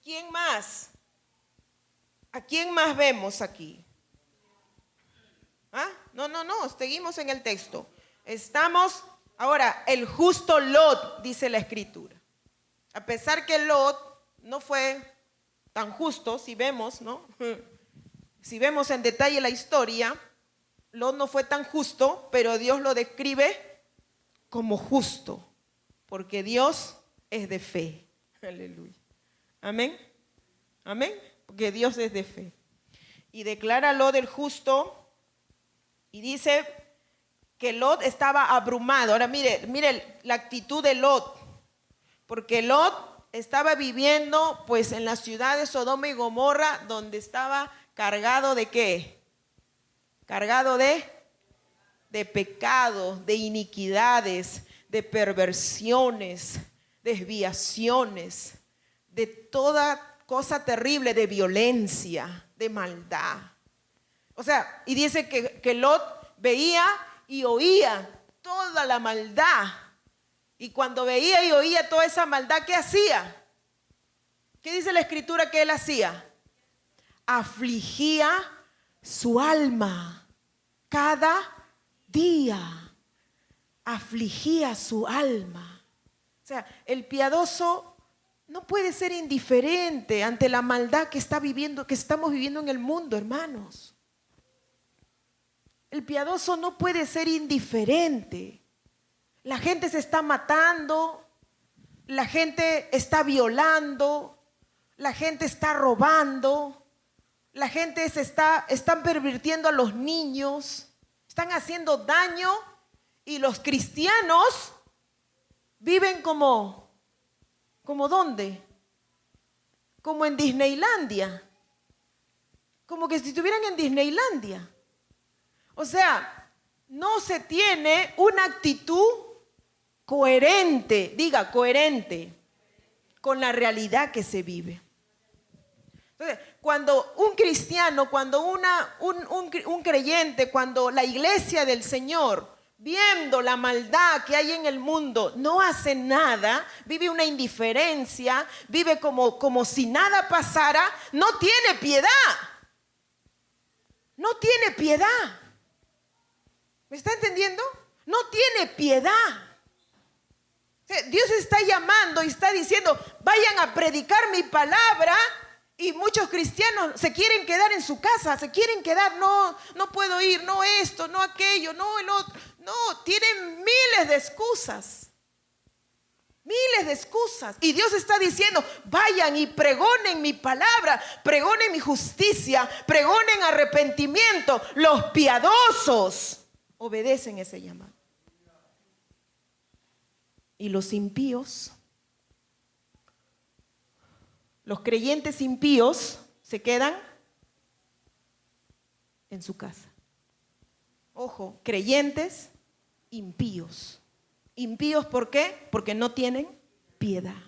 ¿Quién más? ¿A quién más vemos aquí? No, seguimos en el texto. Estamos, ahora, el justo Lot, dice la Escritura. A pesar que Lot no fue tan justo, si vemos, ¿no? Si vemos en detalle la historia, Lot no fue tan justo, pero Dios lo describe como justo, porque Dios es de fe. Aleluya. Amén. Amén. Porque Dios es de fe. Y declara Lot el justo, y dice que Lot estaba abrumado. Ahora mire la actitud de Lot, porque Lot estaba viviendo pues en la ciudad de Sodoma y Gomorra, donde estaba cargado ¿de qué? Cargado de pecados, de iniquidades, de perversiones, desviaciones, de toda cosa terrible, de violencia, de maldad. O sea, y dice que Lot veía y oía toda la maldad. Y cuando veía y oía toda esa maldad, ¿qué hacía? ¿Qué dice la Escritura que él hacía? Afligía su alma cada día. Afligía su alma. O sea, el piadoso no puede ser indiferente ante la maldad que estamos viviendo en el mundo, hermanos. El piadoso no puede ser indiferente. La gente se está matando, la gente está violando, la gente está robando, la gente están pervirtiendo a los niños, están haciendo daño, y los cristianos viven como ¿dónde? Como en Disneylandia. Como que si estuvieran en Disneylandia. O sea, no se tiene una actitud coherente, diga coherente, con la realidad que se vive. Entonces, cuando un cristiano, cuando un creyente, cuando la iglesia del Señor, viendo la maldad que hay en el mundo, no hace nada, vive una indiferencia, vive como si nada pasara, no tiene piedad. No tiene piedad. ¿Me está entendiendo? No tiene piedad. Dios está llamando y está diciendo, vayan a predicar mi palabra, y muchos cristianos se quieren quedar en su casa, se quieren quedar, no puedo ir, no esto, no aquello, no el otro. No, tienen miles de excusas. Miles de excusas. Y Dios está diciendo, vayan y pregonen mi palabra, pregonen mi justicia, pregonen arrepentimiento. Los piadosos obedecen ese llamado. Y los impíos, los creyentes impíos, se quedan en su casa. Ojo, creyentes impíos. Impíos, ¿por qué? Porque no tienen piedad.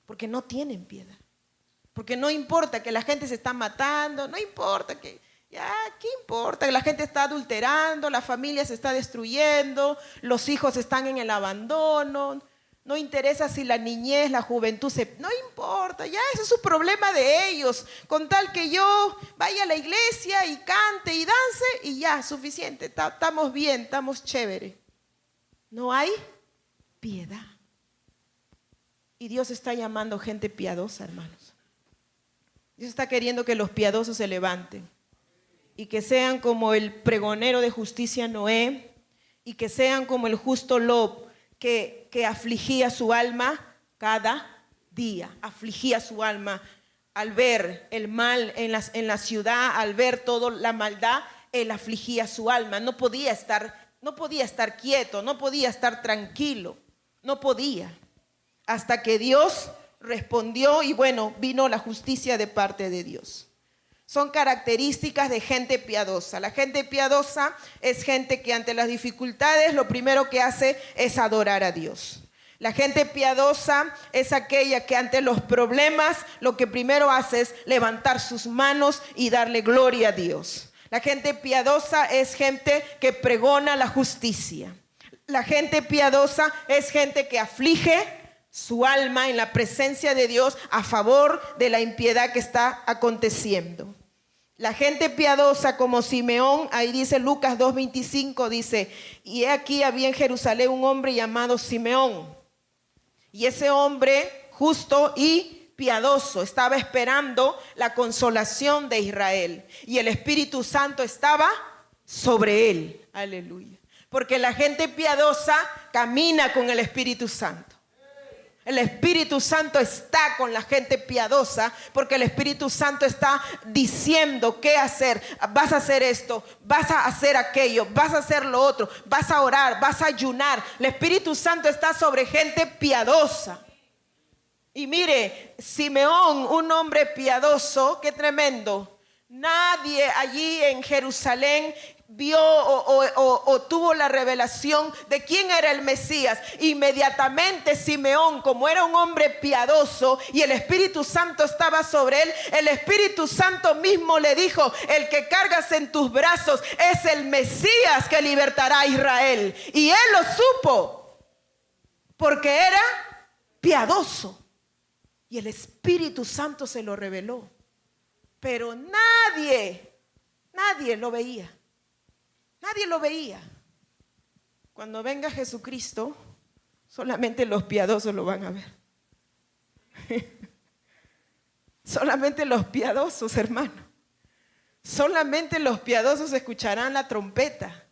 Porque no tienen piedad. Porque no importa que la gente se está matando, no importa ¿qué importa? Que la gente está adulterando, la familia se está destruyendo, los hijos están en el abandono. No interesa si la niñez, la juventud, no importa, ya ese es su problema de ellos. Con tal que yo vaya a la iglesia y cante y dance, y ya, suficiente, estamos bien, estamos chévere. No hay piedad. Y Dios está llamando gente piadosa, hermanos. Dios está queriendo que los piadosos se levanten y que sean como el pregonero de justicia Noé, y que sean como el justo Lot, que afligía su alma cada día. Afligía su alma al ver el mal en la ciudad, al ver toda la maldad. Él afligía su alma. No podía estar quieto, no podía estar tranquilo, no podía. Hasta que Dios respondió, y bueno, vino la justicia de parte de Dios. Son características de gente piadosa. La gente piadosa es gente que ante las dificultades lo primero que hace es adorar a Dios. La gente piadosa es aquella que ante los problemas lo que primero hace es levantar sus manos y darle gloria a Dios. La gente piadosa es gente que pregona la justicia. La gente piadosa es gente que aflige su alma en la presencia de Dios a favor de la impiedad que está aconteciendo. La gente piadosa como Simeón, ahí dice Lucas 2:25, dice, y he aquí había en Jerusalén un hombre llamado Simeón. Y ese hombre justo y piadoso estaba esperando la consolación de Israel. Y el Espíritu Santo estaba sobre él. Aleluya. Porque la gente piadosa camina con el Espíritu Santo. El Espíritu Santo está con la gente piadosa porque el Espíritu Santo está diciendo qué hacer. Vas a hacer esto, vas a hacer aquello, vas a hacer lo otro, vas a orar, vas a ayunar. El Espíritu Santo está sobre gente piadosa. Y mire, Simeón, un hombre piadoso, qué tremendo. Nadie allí en Jerusalén vio o tuvo la revelación de quién era el Mesías. Inmediatamente Simeón, como era un hombre piadoso y el Espíritu Santo estaba sobre él, el Espíritu Santo mismo le dijo: el que cargas en tus brazos es el Mesías que libertará a Israel. Y él lo supo porque era piadoso y el Espíritu Santo se lo reveló. Pero nadie lo veía. Nadie lo veía. Cuando venga Jesucristo, solamente los piadosos lo van a ver. Solamente los piadosos, hermano. Solamente los piadosos escucharán la trompeta.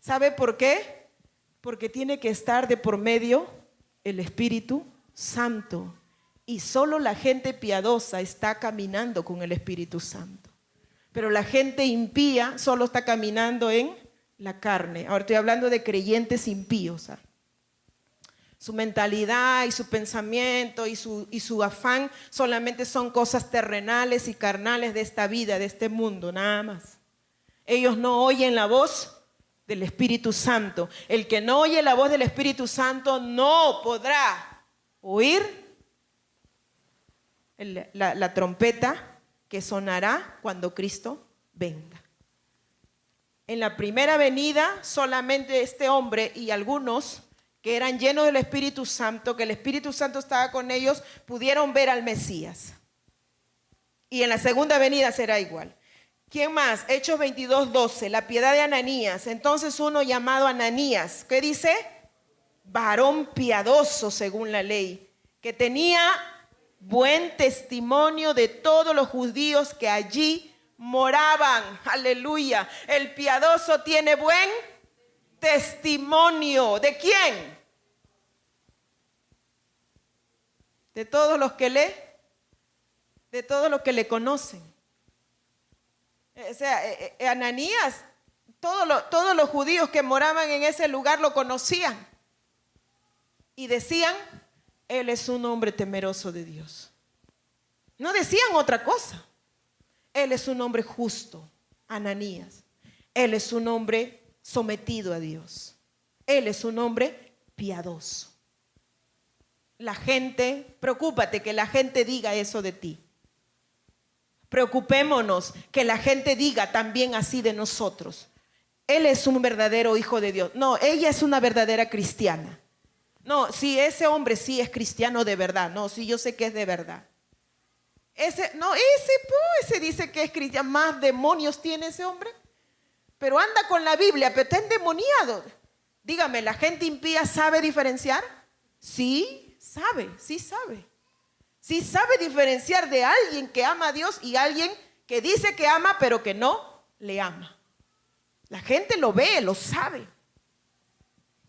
¿Sabe por qué? Porque tiene que estar de por medio el Espíritu Santo. Y solo la gente piadosa está caminando con el Espíritu Santo. Pero la gente impía solo está caminando en la carne. Ahora estoy hablando de creyentes impíos. Su mentalidad y su pensamiento y su afán solamente son cosas terrenales y carnales de esta vida, de este mundo, nada más. Ellos no oyen la voz del Espíritu Santo. El que no oye la voz del Espíritu Santo no podrá oír la trompeta que sonará cuando Cristo venga. En la primera venida, solamente este hombre y algunos que eran llenos del Espíritu Santo, que el Espíritu Santo estaba con ellos, pudieron ver al Mesías. Y en la segunda venida será igual. ¿Quién más? Hechos 22:12, la piedad de Ananías. Entonces uno llamado Ananías, ¿qué dice? Varón piadoso según la ley, que tenía buen testimonio de todos los judíos que allí moraban. Aleluya. El piadoso tiene buen testimonio. ¿De quién? De todos los que de todos los que le conocen. O sea, Ananías, todos los judíos que moraban en ese lugar lo conocían y decían: él es un hombre temeroso de Dios. No decían otra cosa. Él es un hombre justo, Ananías. Él es un hombre sometido a Dios. Él es un hombre piadoso. La gente, preocúpate que la gente diga eso de ti. Preocupémonos que la gente diga también así de nosotros. Él es un verdadero hijo de Dios. No, ella es una verdadera cristiana. No, si ese hombre sí es cristiano de verdad. No, si yo sé que es de verdad. Ese dice que es cristiano. Más demonios tiene ese hombre. Pero anda con la Biblia, pero está endemoniado. Dígame, ¿la gente impía sabe diferenciar? Sí, sabe, sí sabe. Sí sabe diferenciar de alguien que ama a Dios y alguien que dice que ama, pero que no le ama. La gente lo ve, lo sabe.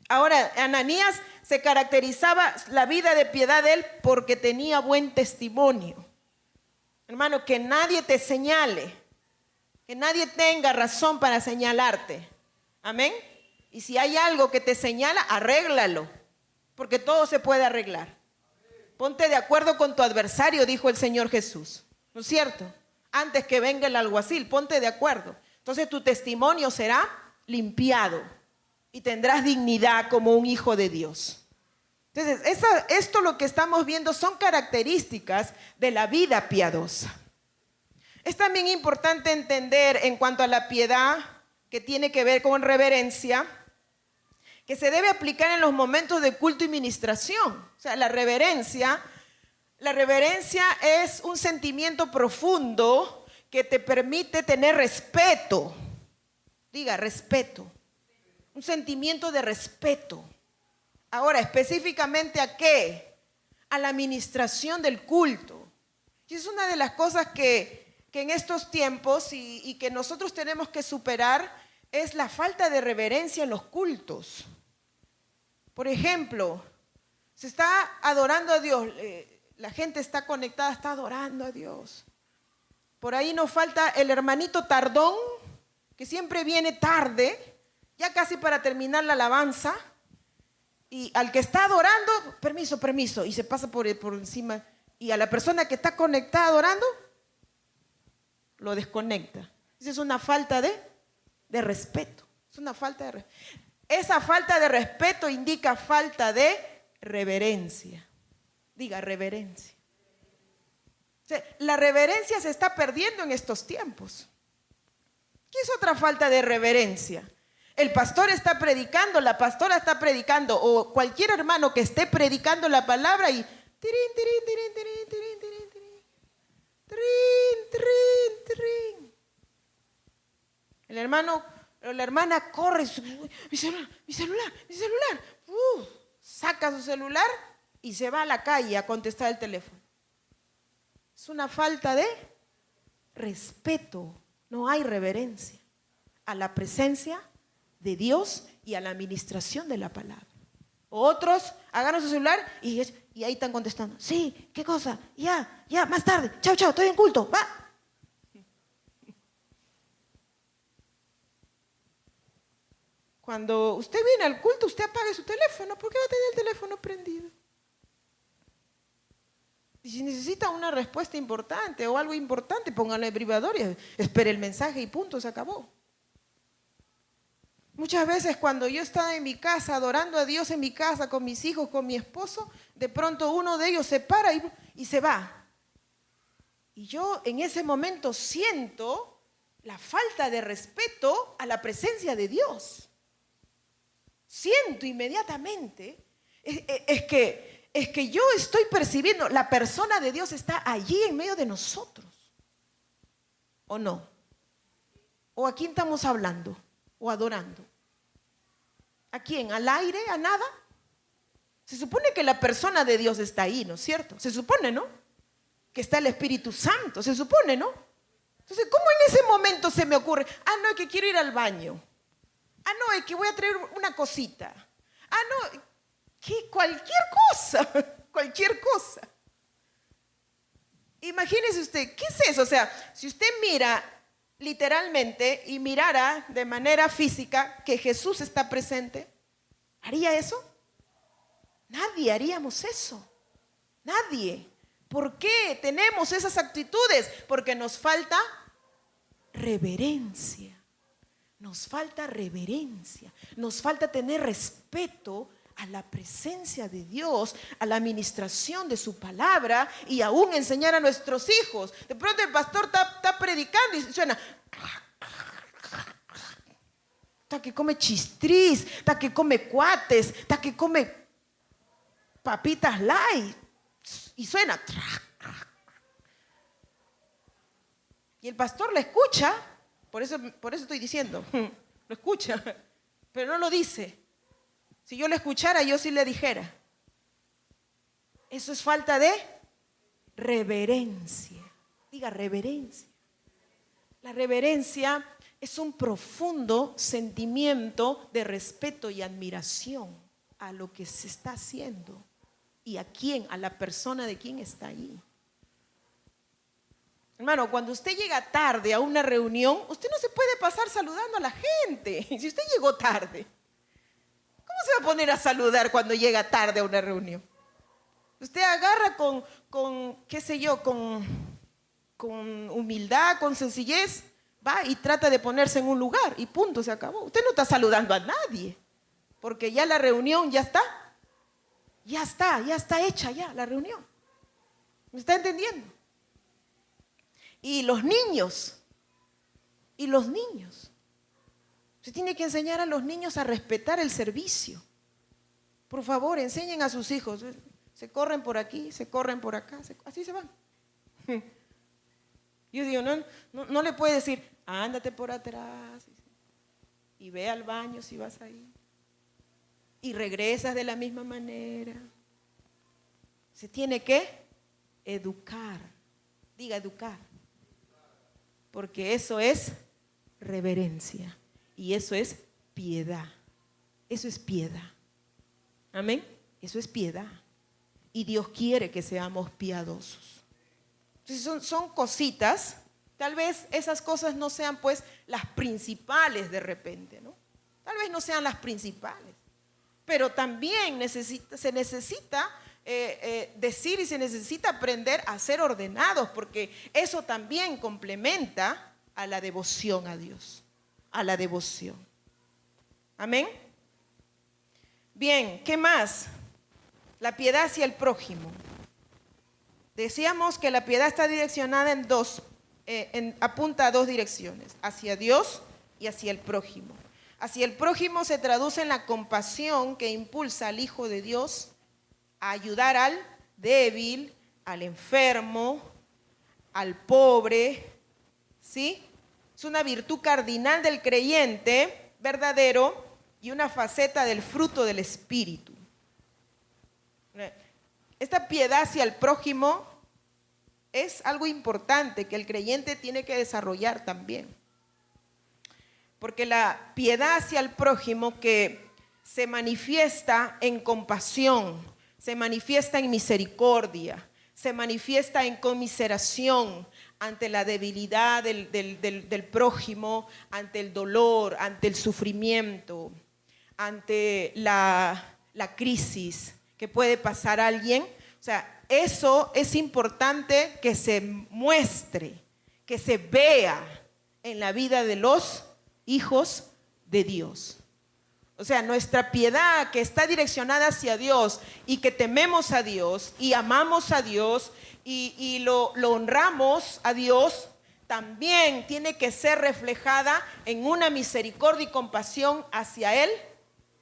Ahora, Ananías se caracterizaba la vida de piedad de él porque tenía buen testimonio. Hermano, que nadie te señale, que nadie tenga razón para señalarte. Amén. Y si hay algo que te señala, arréglalo, porque todo se puede arreglar. Ponte de acuerdo con tu adversario, dijo el Señor Jesús. ¿No es cierto? Antes que venga el alguacil, ponte de acuerdo. Entonces tu testimonio será limpiado y tendrás dignidad como un hijo de Dios. Entonces, esto lo que estamos viendo son características de la vida piadosa. Es también importante entender en cuanto a la piedad que tiene que ver con reverencia, que se debe aplicar en los momentos de culto y ministración. O sea, la reverencia es un sentimiento profundo que te permite tener respeto. Diga, respeto. Un sentimiento de respeto. Ahora, específicamente ¿a qué? A la administración del culto. Y es una de las cosas que en estos tiempos y que nosotros tenemos que superar, es la falta de reverencia en los cultos. Por ejemplo, se está adorando a Dios, la gente está conectada, está adorando a Dios. Por ahí nos falta el hermanito tardón, que siempre viene tarde, ya casi para terminar la alabanza, y al que está adorando, permiso, permiso, y se pasa por encima, y a la persona que está conectada adorando, lo desconecta. Esa es una falta de respeto. Es una falta de respeto. Esa falta de respeto indica falta de reverencia. Diga reverencia. O sea, la reverencia se está perdiendo en estos tiempos. ¿Qué es otra falta de reverencia? El pastor está predicando, la pastora está predicando, o cualquier hermano que esté predicando la palabra y tirín, tirín, tirín, tirín, tirín, tirín, tirín, tirín, tirín, tirín. El hermano o la hermana corre, mi celular, mi celular, mi celular. Saca su celular y se va a la calle a contestar el teléfono. Es una falta de respeto. No hay reverencia a la presencia de Dios y a la administración de la palabra. Otros agarran su celular y ahí están contestando. Sí, ¿qué cosa? Ya, más tarde. Chao, chao, estoy en culto. Va. Cuando usted viene al culto, usted apague su teléfono. ¿Por qué va a tener el teléfono prendido? Y si necesita una respuesta importante o algo importante, póngale vibrador y espere el mensaje y punto, se acabó. Muchas veces cuando yo estaba en mi casa, adorando a Dios en mi casa, con mis hijos, con mi esposo, de pronto uno de ellos se para y se va. Y yo en ese momento siento la falta de respeto a la presencia de Dios. Siento inmediatamente, es que yo estoy percibiendo, la persona de Dios está allí en medio de nosotros. ¿O no? ¿O a quién estamos hablando? ¿O adorando? ¿A quién? ¿Al aire? ¿A nada? Se supone que la persona de Dios está ahí, ¿no es cierto? Se supone, ¿no? Que está el Espíritu Santo, se supone, ¿no? Entonces, ¿cómo en ese momento se me ocurre? No, es que quiero ir al baño. No, es que voy a traer una cosita. No, que cualquier cosa, cualquier cosa. Imagínese usted, ¿qué es eso? O sea, si usted mira literalmente y mirara de manera física que Jesús está presente, ¿haría eso? Nadie haríamos eso. Nadie. ¿Por qué tenemos esas actitudes? Porque nos falta reverencia. Nos falta reverencia. Nos falta tener respeto a la presencia de Dios, a la administración de su palabra y aún enseñar a nuestros hijos. De pronto el pastor está predicando y suena, está que come chistriz, está que come cuates, está que come papitas light y suena. Y el pastor la escucha, por eso estoy diciendo, lo escucha, pero no lo dice. Si yo le escuchara, yo sí le dijera. Eso es falta de reverencia. Diga reverencia. La reverencia es un profundo sentimiento de respeto y admiración a lo que se está haciendo y a quién, a la persona de quien está ahí. Hermano, cuando usted llega tarde a una reunión, usted no se puede pasar saludando a la gente. Si usted llegó tarde, ¿cómo se va a poner a saludar cuando llega tarde a una reunión? Usted agarra con qué sé yo, con humildad, con sencillez, va y trata de ponerse en un lugar y punto, se acabó. Usted no está saludando a nadie, porque ya la reunión ya está hecha ya la reunión. ¿Me está entendiendo? Y los niños, se tiene que enseñar a los niños a respetar el servicio. Por favor, enseñen a sus hijos. Se corren por aquí, se corren por acá, así se van. Yo digo, no le puede decir, ándate por atrás y ve al baño si vas ahí. Y regresas de la misma manera. Se tiene que educar. Diga educar. Porque eso es reverencia. Y eso es piedad. Eso es piedad. Amén. Eso es piedad. Y Dios quiere que seamos piadosos. Entonces son cositas. Tal vez esas cosas no sean pues las principales de repente, ¿no? Tal vez no sean las principales. Pero también se necesita decir y se necesita aprender a ser ordenados, porque eso también complementa a la devoción a Dios, a la devoción. Amén. Bien, ¿qué más? La piedad hacia el prójimo. Decíamos que la piedad está direccionada en dos, apunta a dos direcciones, hacia Dios y hacia el prójimo. Hacia el prójimo se traduce en la compasión que impulsa al Hijo de Dios a ayudar al débil, al enfermo, al pobre, ¿sí? Es una virtud cardinal del creyente verdadero y una faceta del fruto del Espíritu. Esta piedad hacia el prójimo es algo importante que el creyente tiene que desarrollar también. Porque la piedad hacia el prójimo que se manifiesta en compasión, se manifiesta en misericordia, se manifiesta en conmiseración ante la debilidad del prójimo, ante el dolor, ante el sufrimiento, ante la crisis que puede pasar a alguien. O sea, eso es importante que se muestre, que se vea en la vida de los hijos de Dios. O sea, nuestra piedad que está direccionada hacia Dios y que tememos a Dios y amamos a Dios y lo honramos a Dios, también tiene que ser reflejada en una misericordia y compasión hacia el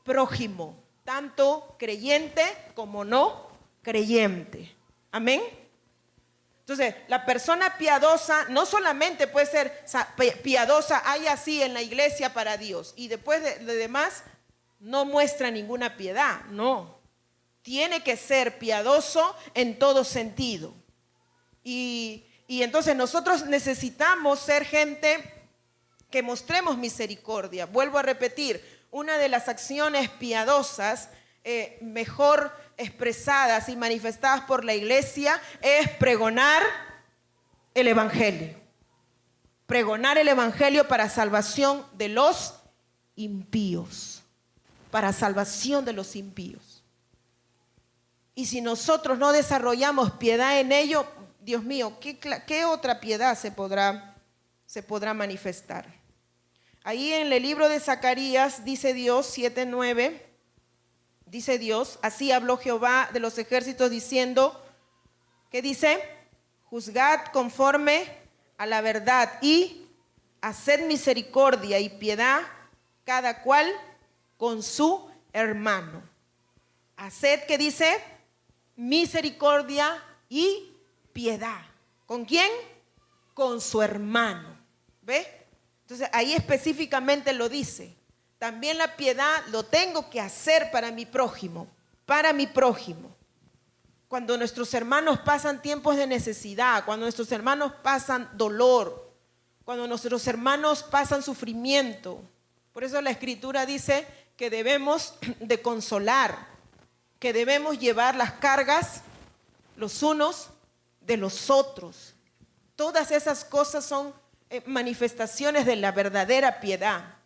prójimo, tanto creyente como no creyente. Amén. Entonces, la persona piadosa no solamente puede ser piadosa, hay así en la iglesia para Dios, y después de demás no muestra ninguna piedad, no. Tiene que ser piadoso en todo sentido. Y entonces nosotros necesitamos ser gente que mostremos misericordia. Vuelvo a repetir, una de las acciones piadosas mejor expresadas y manifestadas por la iglesia es pregonar el evangelio. Pregonar el evangelio para salvación de los impíos. Para salvación de los impíos. Y si nosotros no desarrollamos piedad en ello, Dios mío, ¿qué otra piedad se podrá manifestar? Ahí en el libro de Zacarías dice Dios 7:9, dice Dios, así habló Jehová de los ejércitos diciendo, ¿qué dice? Juzgad conforme a la verdad y haced misericordia y piedad cada cual con su hermano. Haced, ¿qué dice? Misericordia y piedad. ¿Con quién? Con su hermano. ¿Ve? Entonces ahí específicamente lo dice. También la piedad lo tengo que hacer para mi prójimo, para mi prójimo. Cuando nuestros hermanos pasan tiempos de necesidad, cuando nuestros hermanos pasan dolor, cuando nuestros hermanos pasan sufrimiento. Por eso la Escritura dice que debemos de consolar, que debemos llevar las cargas los unos de los otros. Todas esas cosas son manifestaciones de la verdadera piedad.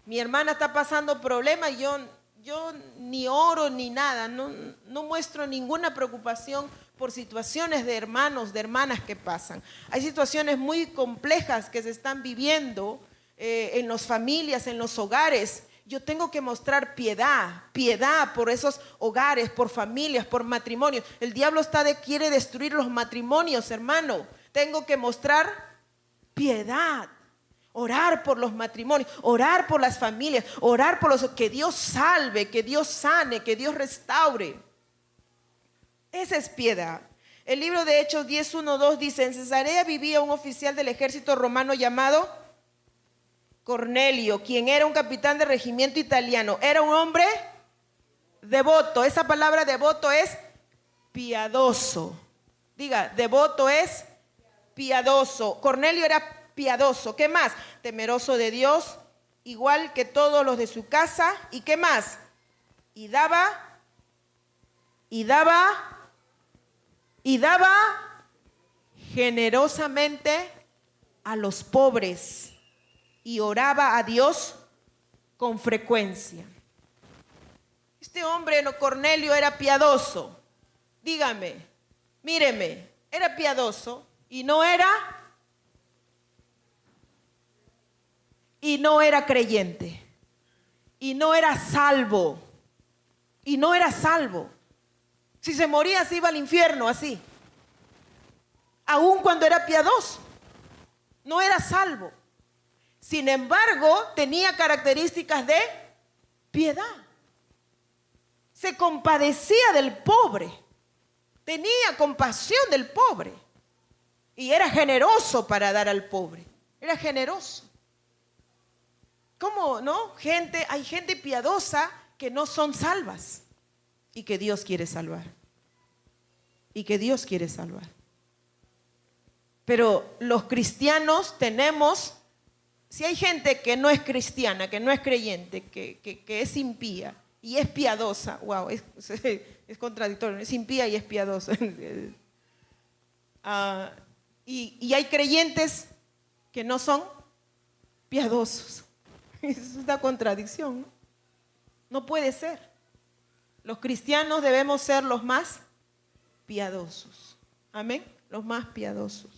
Mi hermana está pasando problemas y yo ni oro ni nada, no muestro ninguna preocupación por situaciones de hermanos, de hermanas que pasan. Hay situaciones muy complejas que se están viviendo en las familias, en los hogares. Yo tengo que mostrar piedad por esos hogares, por familias, por matrimonios. El diablo quiere destruir los matrimonios, hermano. Tengo que mostrar piedad. Orar por los matrimonios, orar por las familias, orar por que Dios salve, que Dios sane, que Dios restaure. Esa es piedad. El libro de Hechos 10:1-2 dice, en Cesarea vivía un oficial del ejército romano llamado Cornelio, quien era un capitán de regimiento italiano. Era un hombre devoto. Esa palabra devoto es piadoso. Diga, devoto es piadoso. Cornelio era piadoso. ¿Qué más? Temeroso de Dios igual que todos los de su casa. ¿Y qué más? Y daba generosamente a los pobres y oraba a Dios con frecuencia. Este hombre, Cornelio, era piadoso. Dígame, míreme, era piadoso y no era creyente y no era salvo. Y no era salvo. Si se moría, se iba al infierno, así. Aun cuando era piadoso, no era salvo. Sin embargo, tenía características de piedad. Se compadecía del pobre. Tenía compasión del pobre. Y era generoso para dar al pobre. Era generoso. ¿Cómo no? Hay gente piadosa que no son salvas y que Dios quiere salvar. Y que Dios quiere salvar. Pero los cristianos tenemos, si hay gente que no es cristiana, que no es creyente, que es impía y es piadosa, wow, es contradictorio, es impía y es piadosa. Y hay creyentes que no son piadosos. Es una contradicción, ¿no? No puede ser. Los cristianos debemos ser los más piadosos. Amén. Los más piadosos.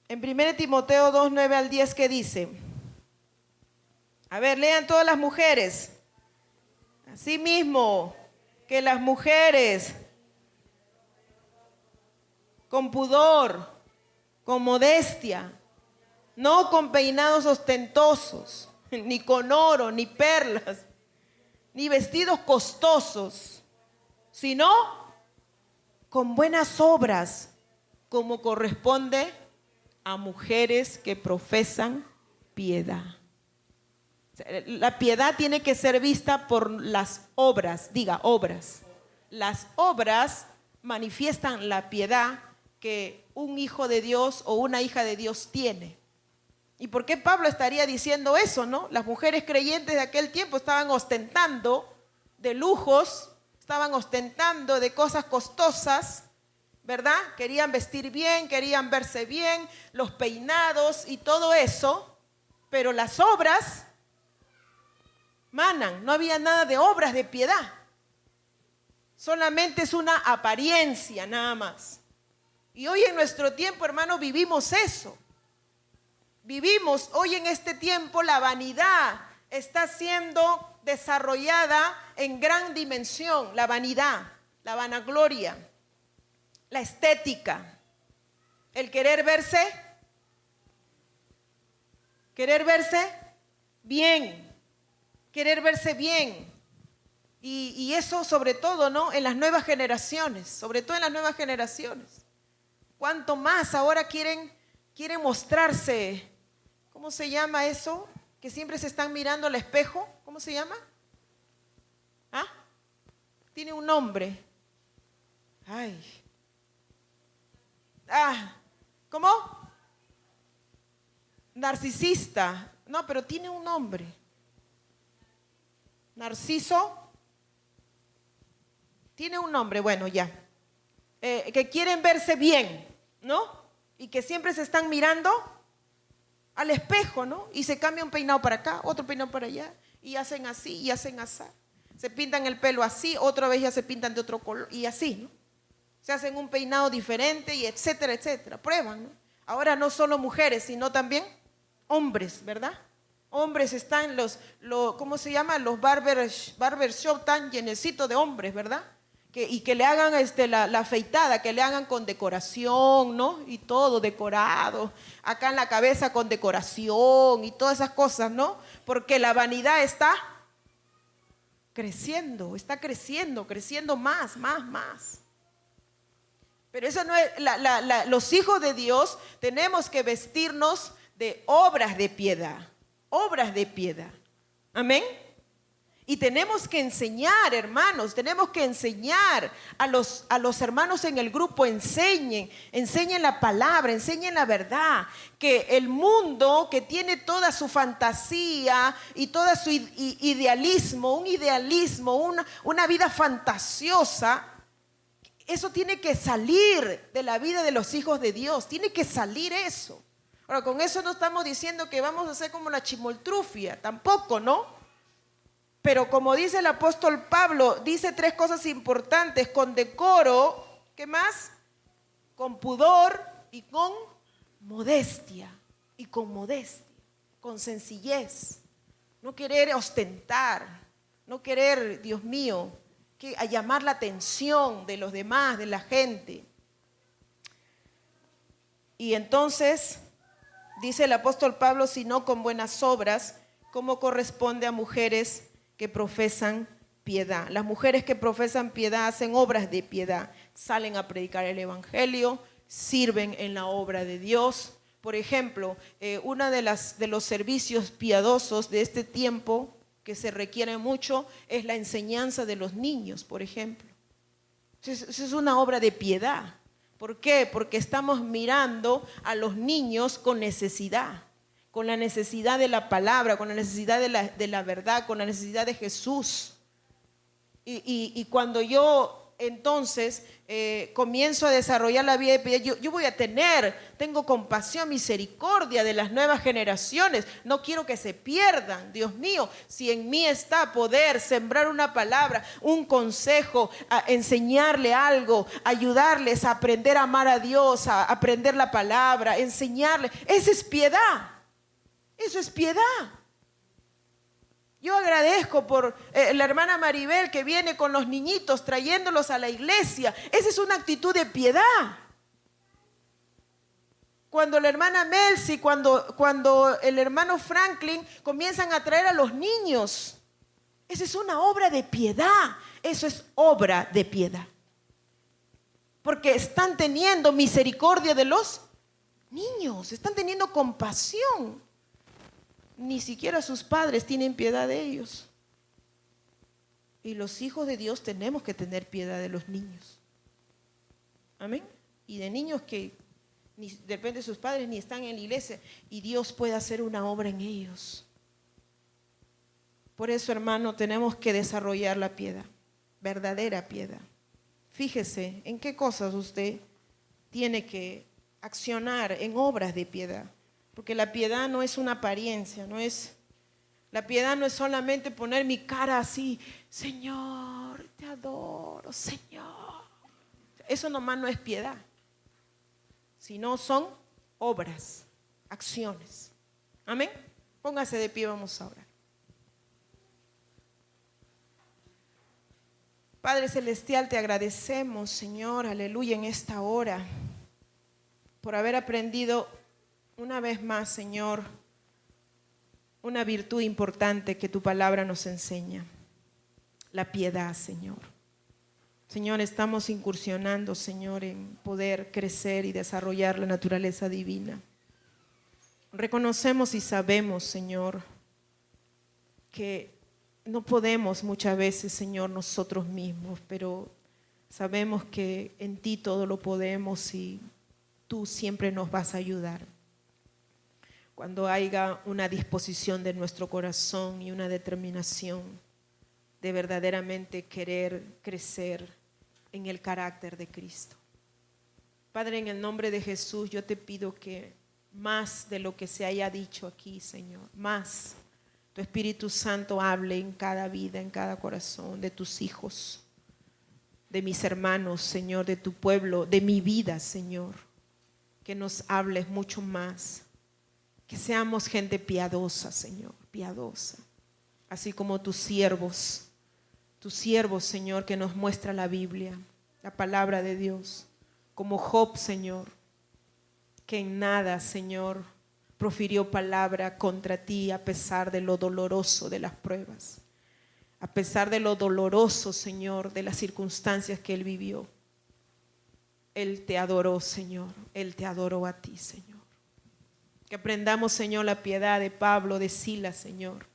En 1 Timoteo 2, 9 al 10, ¿qué dice? A ver, lean todas las mujeres. Asimismo, que las mujeres con pudor, con modestia, no con peinados ostentosos, ni con oro, ni perlas, ni vestidos costosos, sino con buenas obras, como corresponde a mujeres que profesan piedad. La piedad tiene que ser vista por las obras, diga obras. Las obras manifiestan la piedad que un hijo de Dios o una hija de Dios tiene. ¿Y por qué Pablo estaría diciendo eso, no? Las mujeres creyentes de aquel tiempo estaban ostentando de lujos, estaban ostentando de cosas costosas, ¿verdad? Querían vestir bien, querían verse bien, los peinados y todo eso, pero las obras manan, no había nada de obras de piedad. Solamente es una apariencia nada más. Y hoy en nuestro tiempo, hermano, vivimos eso. Vivimos hoy en este tiempo, la vanidad está siendo desarrollada en gran dimensión. La vanidad, la vanagloria, la estética, el querer verse bien, querer verse bien. Y eso sobre todo, ¿no? En las nuevas generaciones, sobre todo en las nuevas generaciones. Cuanto más ahora quieren mostrarse. ¿Cómo se llama eso? Que siempre se están mirando al espejo. ¿Cómo se llama? ¿Ah? Tiene un nombre. Ay. ¿Cómo? Narcisista. No, pero tiene un nombre. Narciso. Tiene un nombre, bueno, ya. Que quieren verse bien, ¿no? Y que siempre se están mirando al espejo, ¿no? Y se cambia un peinado para acá, otro peinado para allá, y hacen así, y hacen así. Se pintan el pelo así, otra vez ya se pintan de otro color, y así, ¿no? Se hacen un peinado diferente, y etcétera, etcétera. Prueban, ¿no? Ahora no solo mujeres, sino también hombres, ¿verdad? Hombres están ¿cómo se llama? Los barbershop tan llenecitos de hombres, ¿verdad? Y que le hagan la afeitada, que le hagan con decoración, ¿no? Y todo decorado, acá en la cabeza con decoración y todas esas cosas, ¿no? Porque la vanidad está creciendo más. Pero eso no es, los hijos de Dios tenemos que vestirnos de obras de piedad, Amén. Y tenemos que enseñar, hermanos, tenemos que enseñar a los hermanos en el grupo, enseñen la palabra, enseñen la verdad, que el mundo que tiene toda su fantasía y todo su idealismo, una vida fantasiosa, eso tiene que salir de la vida de los hijos de Dios, tiene que salir eso. Ahora, con eso no estamos diciendo que vamos a ser como la chimoltrufia, tampoco, ¿no? Pero como dice el apóstol Pablo, dice 3 cosas importantes: con decoro, ¿qué más? Con pudor y con modestia. Y con modestia, con sencillez. No querer ostentar, no querer, Dios mío, a llamar la atención de los demás, de la gente. Y entonces, dice el apóstol Pablo, sino con buenas obras, como corresponde a mujeres que profesan piedad. Las mujeres que profesan piedad hacen obras de piedad, salen a predicar el evangelio, sirven en la obra de Dios. Por ejemplo, uno de los servicios piadosos de este tiempo que se requiere mucho es la enseñanza de los niños, por ejemplo. Eso es una obra de piedad. ¿Por qué? Porque estamos mirando a los niños con necesidad, con la necesidad de la palabra, con la necesidad de la verdad, con la necesidad de Jesús. Y cuando yo entonces comienzo a desarrollar la vida de piedad, yo tengo compasión, misericordia de las nuevas generaciones. No quiero que se pierdan. Dios mío, si en mí está poder sembrar una palabra, un consejo, a enseñarle algo, ayudarles a aprender a amar a Dios, a aprender la palabra, enseñarle, esa es piedad. Eso es piedad. Yo agradezco por la hermana Maribel que viene con los niñitos trayéndolos a la iglesia. Esa es una actitud de piedad. Cuando la hermana Melcy, cuando el hermano Franklin comienzan a traer a los niños, esa es una obra de piedad. Eso es obra de piedad. Porque están teniendo misericordia de los niños, están teniendo compasión. Ni siquiera sus padres tienen piedad de ellos. Y los hijos de Dios tenemos que tener piedad de los niños. Amén. Y de niños que depende de sus padres ni están en la iglesia, y Dios puede hacer una obra en ellos. Por eso, hermano, tenemos que desarrollar la piedad, verdadera piedad. Fíjese en qué cosas usted tiene que accionar en obras de piedad. Porque la piedad no es una apariencia, la piedad no es solamente poner mi cara así, Señor, te adoro, Señor. Eso nomás no es piedad, sino son obras, acciones. Amén. Póngase de pie, vamos a orar. Padre Celestial, te agradecemos, Señor, aleluya, en esta hora, por haber aprendido una vez más, Señor, una virtud importante que tu palabra nos enseña: la piedad, Señor. Señor, estamos incursionando, Señor, en poder crecer y desarrollar la naturaleza divina. Reconocemos y sabemos, Señor, que no podemos muchas veces, Señor, nosotros mismos, pero sabemos que en ti todo lo podemos y tú siempre nos vas a ayudar. Cuando haya una disposición de nuestro corazón y una determinación de verdaderamente querer crecer en el carácter de Cristo. Padre, en el nombre de Jesús, yo te pido que más de lo que se haya dicho aquí, Señor, más tu Espíritu Santo hable en cada vida, en cada corazón de tus hijos, de mis hermanos, Señor, de tu pueblo, de mi vida, Señor. Que nos hables mucho más. Que seamos gente piadosa, Señor, piadosa. Así como tus siervos, Señor, que nos muestra la Biblia, la palabra de Dios. Como Job, Señor, que en nada, Señor, profirió palabra contra ti a pesar de lo doloroso de las pruebas. A pesar de lo doloroso, Señor, de las circunstancias que él vivió. Él te adoró, Señor. Él te adoró a ti, Señor. Que aprendamos, Señor, la piedad de Pablo, de Silas, Señor.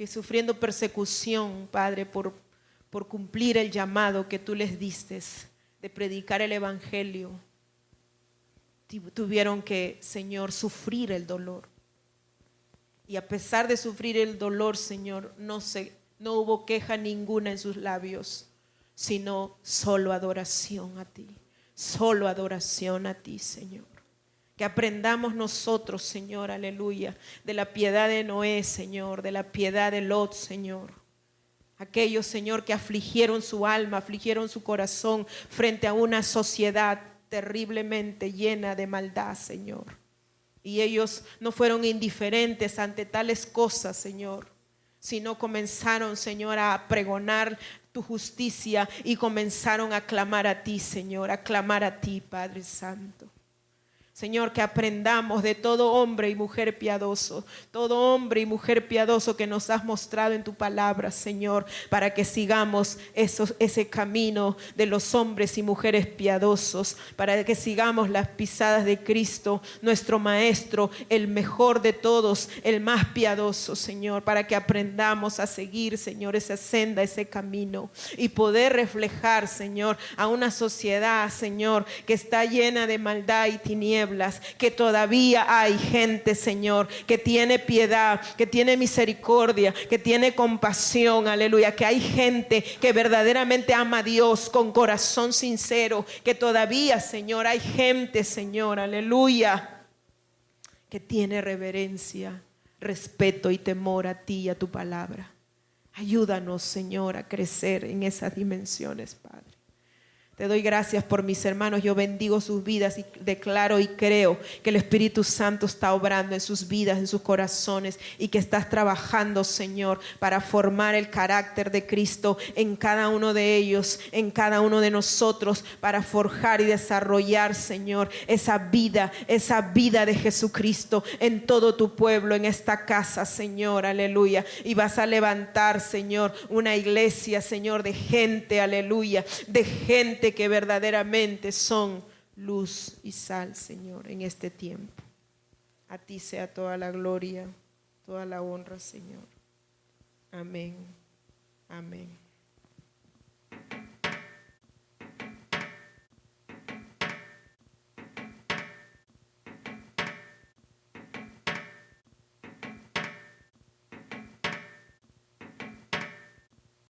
que sufriendo persecución, Padre, por cumplir el llamado que tú les diste de predicar el evangelio, tuvieron que, Señor, sufrir el dolor. Y a pesar de sufrir el dolor, Señor, no hubo queja ninguna en sus labios, sino solo adoración a ti. Solo adoración a ti, Señor. Que aprendamos nosotros, Señor, aleluya, de la piedad de Noé, Señor, de la piedad de Lot, Señor. Aquellos, Señor, que afligieron su alma, afligieron su corazón frente a una sociedad terriblemente llena de maldad, Señor. Y ellos no fueron indiferentes ante tales cosas, Señor, sino comenzaron, Señor, a pregonar tu justicia y comenzaron a clamar a ti, Señor, a clamar a ti, Padre Santo. Señor, que aprendamos de todo hombre y mujer piadoso, todo hombre y mujer piadoso que nos has mostrado en tu palabra, Señor, para que sigamos ese camino de los hombres y mujeres piadosos, para que sigamos las pisadas de Cristo, nuestro Maestro, el mejor de todos, el más piadoso, Señor, para que aprendamos a seguir, Señor, esa senda, ese camino y poder reflejar, Señor, a una sociedad, Señor, que está llena de maldad y tinieblas, que todavía hay gente, Señor, que tiene piedad, que tiene misericordia, que tiene compasión, aleluya, que hay gente que verdaderamente ama a Dios con corazón sincero, que todavía, Señor, hay gente, Señor, aleluya, que tiene reverencia, respeto y temor a ti y a tu palabra. Ayúdanos, Señor, a crecer en esas dimensiones, Padre. Te doy gracias por mis hermanos, yo bendigo sus vidas y declaro y creo que el Espíritu Santo está obrando en sus vidas, en sus corazones y que estás trabajando, Señor, para formar el carácter de Cristo en cada uno de ellos, en cada uno de nosotros, para forjar y desarrollar, Señor, esa vida de Jesucristo en todo tu pueblo, en esta casa, Señor, aleluya. Y vas a levantar, Señor, una iglesia, Señor, de gente, aleluya, de gente que verdaderamente son luz y sal, Señor, en este tiempo. A ti sea toda la gloria, toda la honra, Señor. Amén. Amén.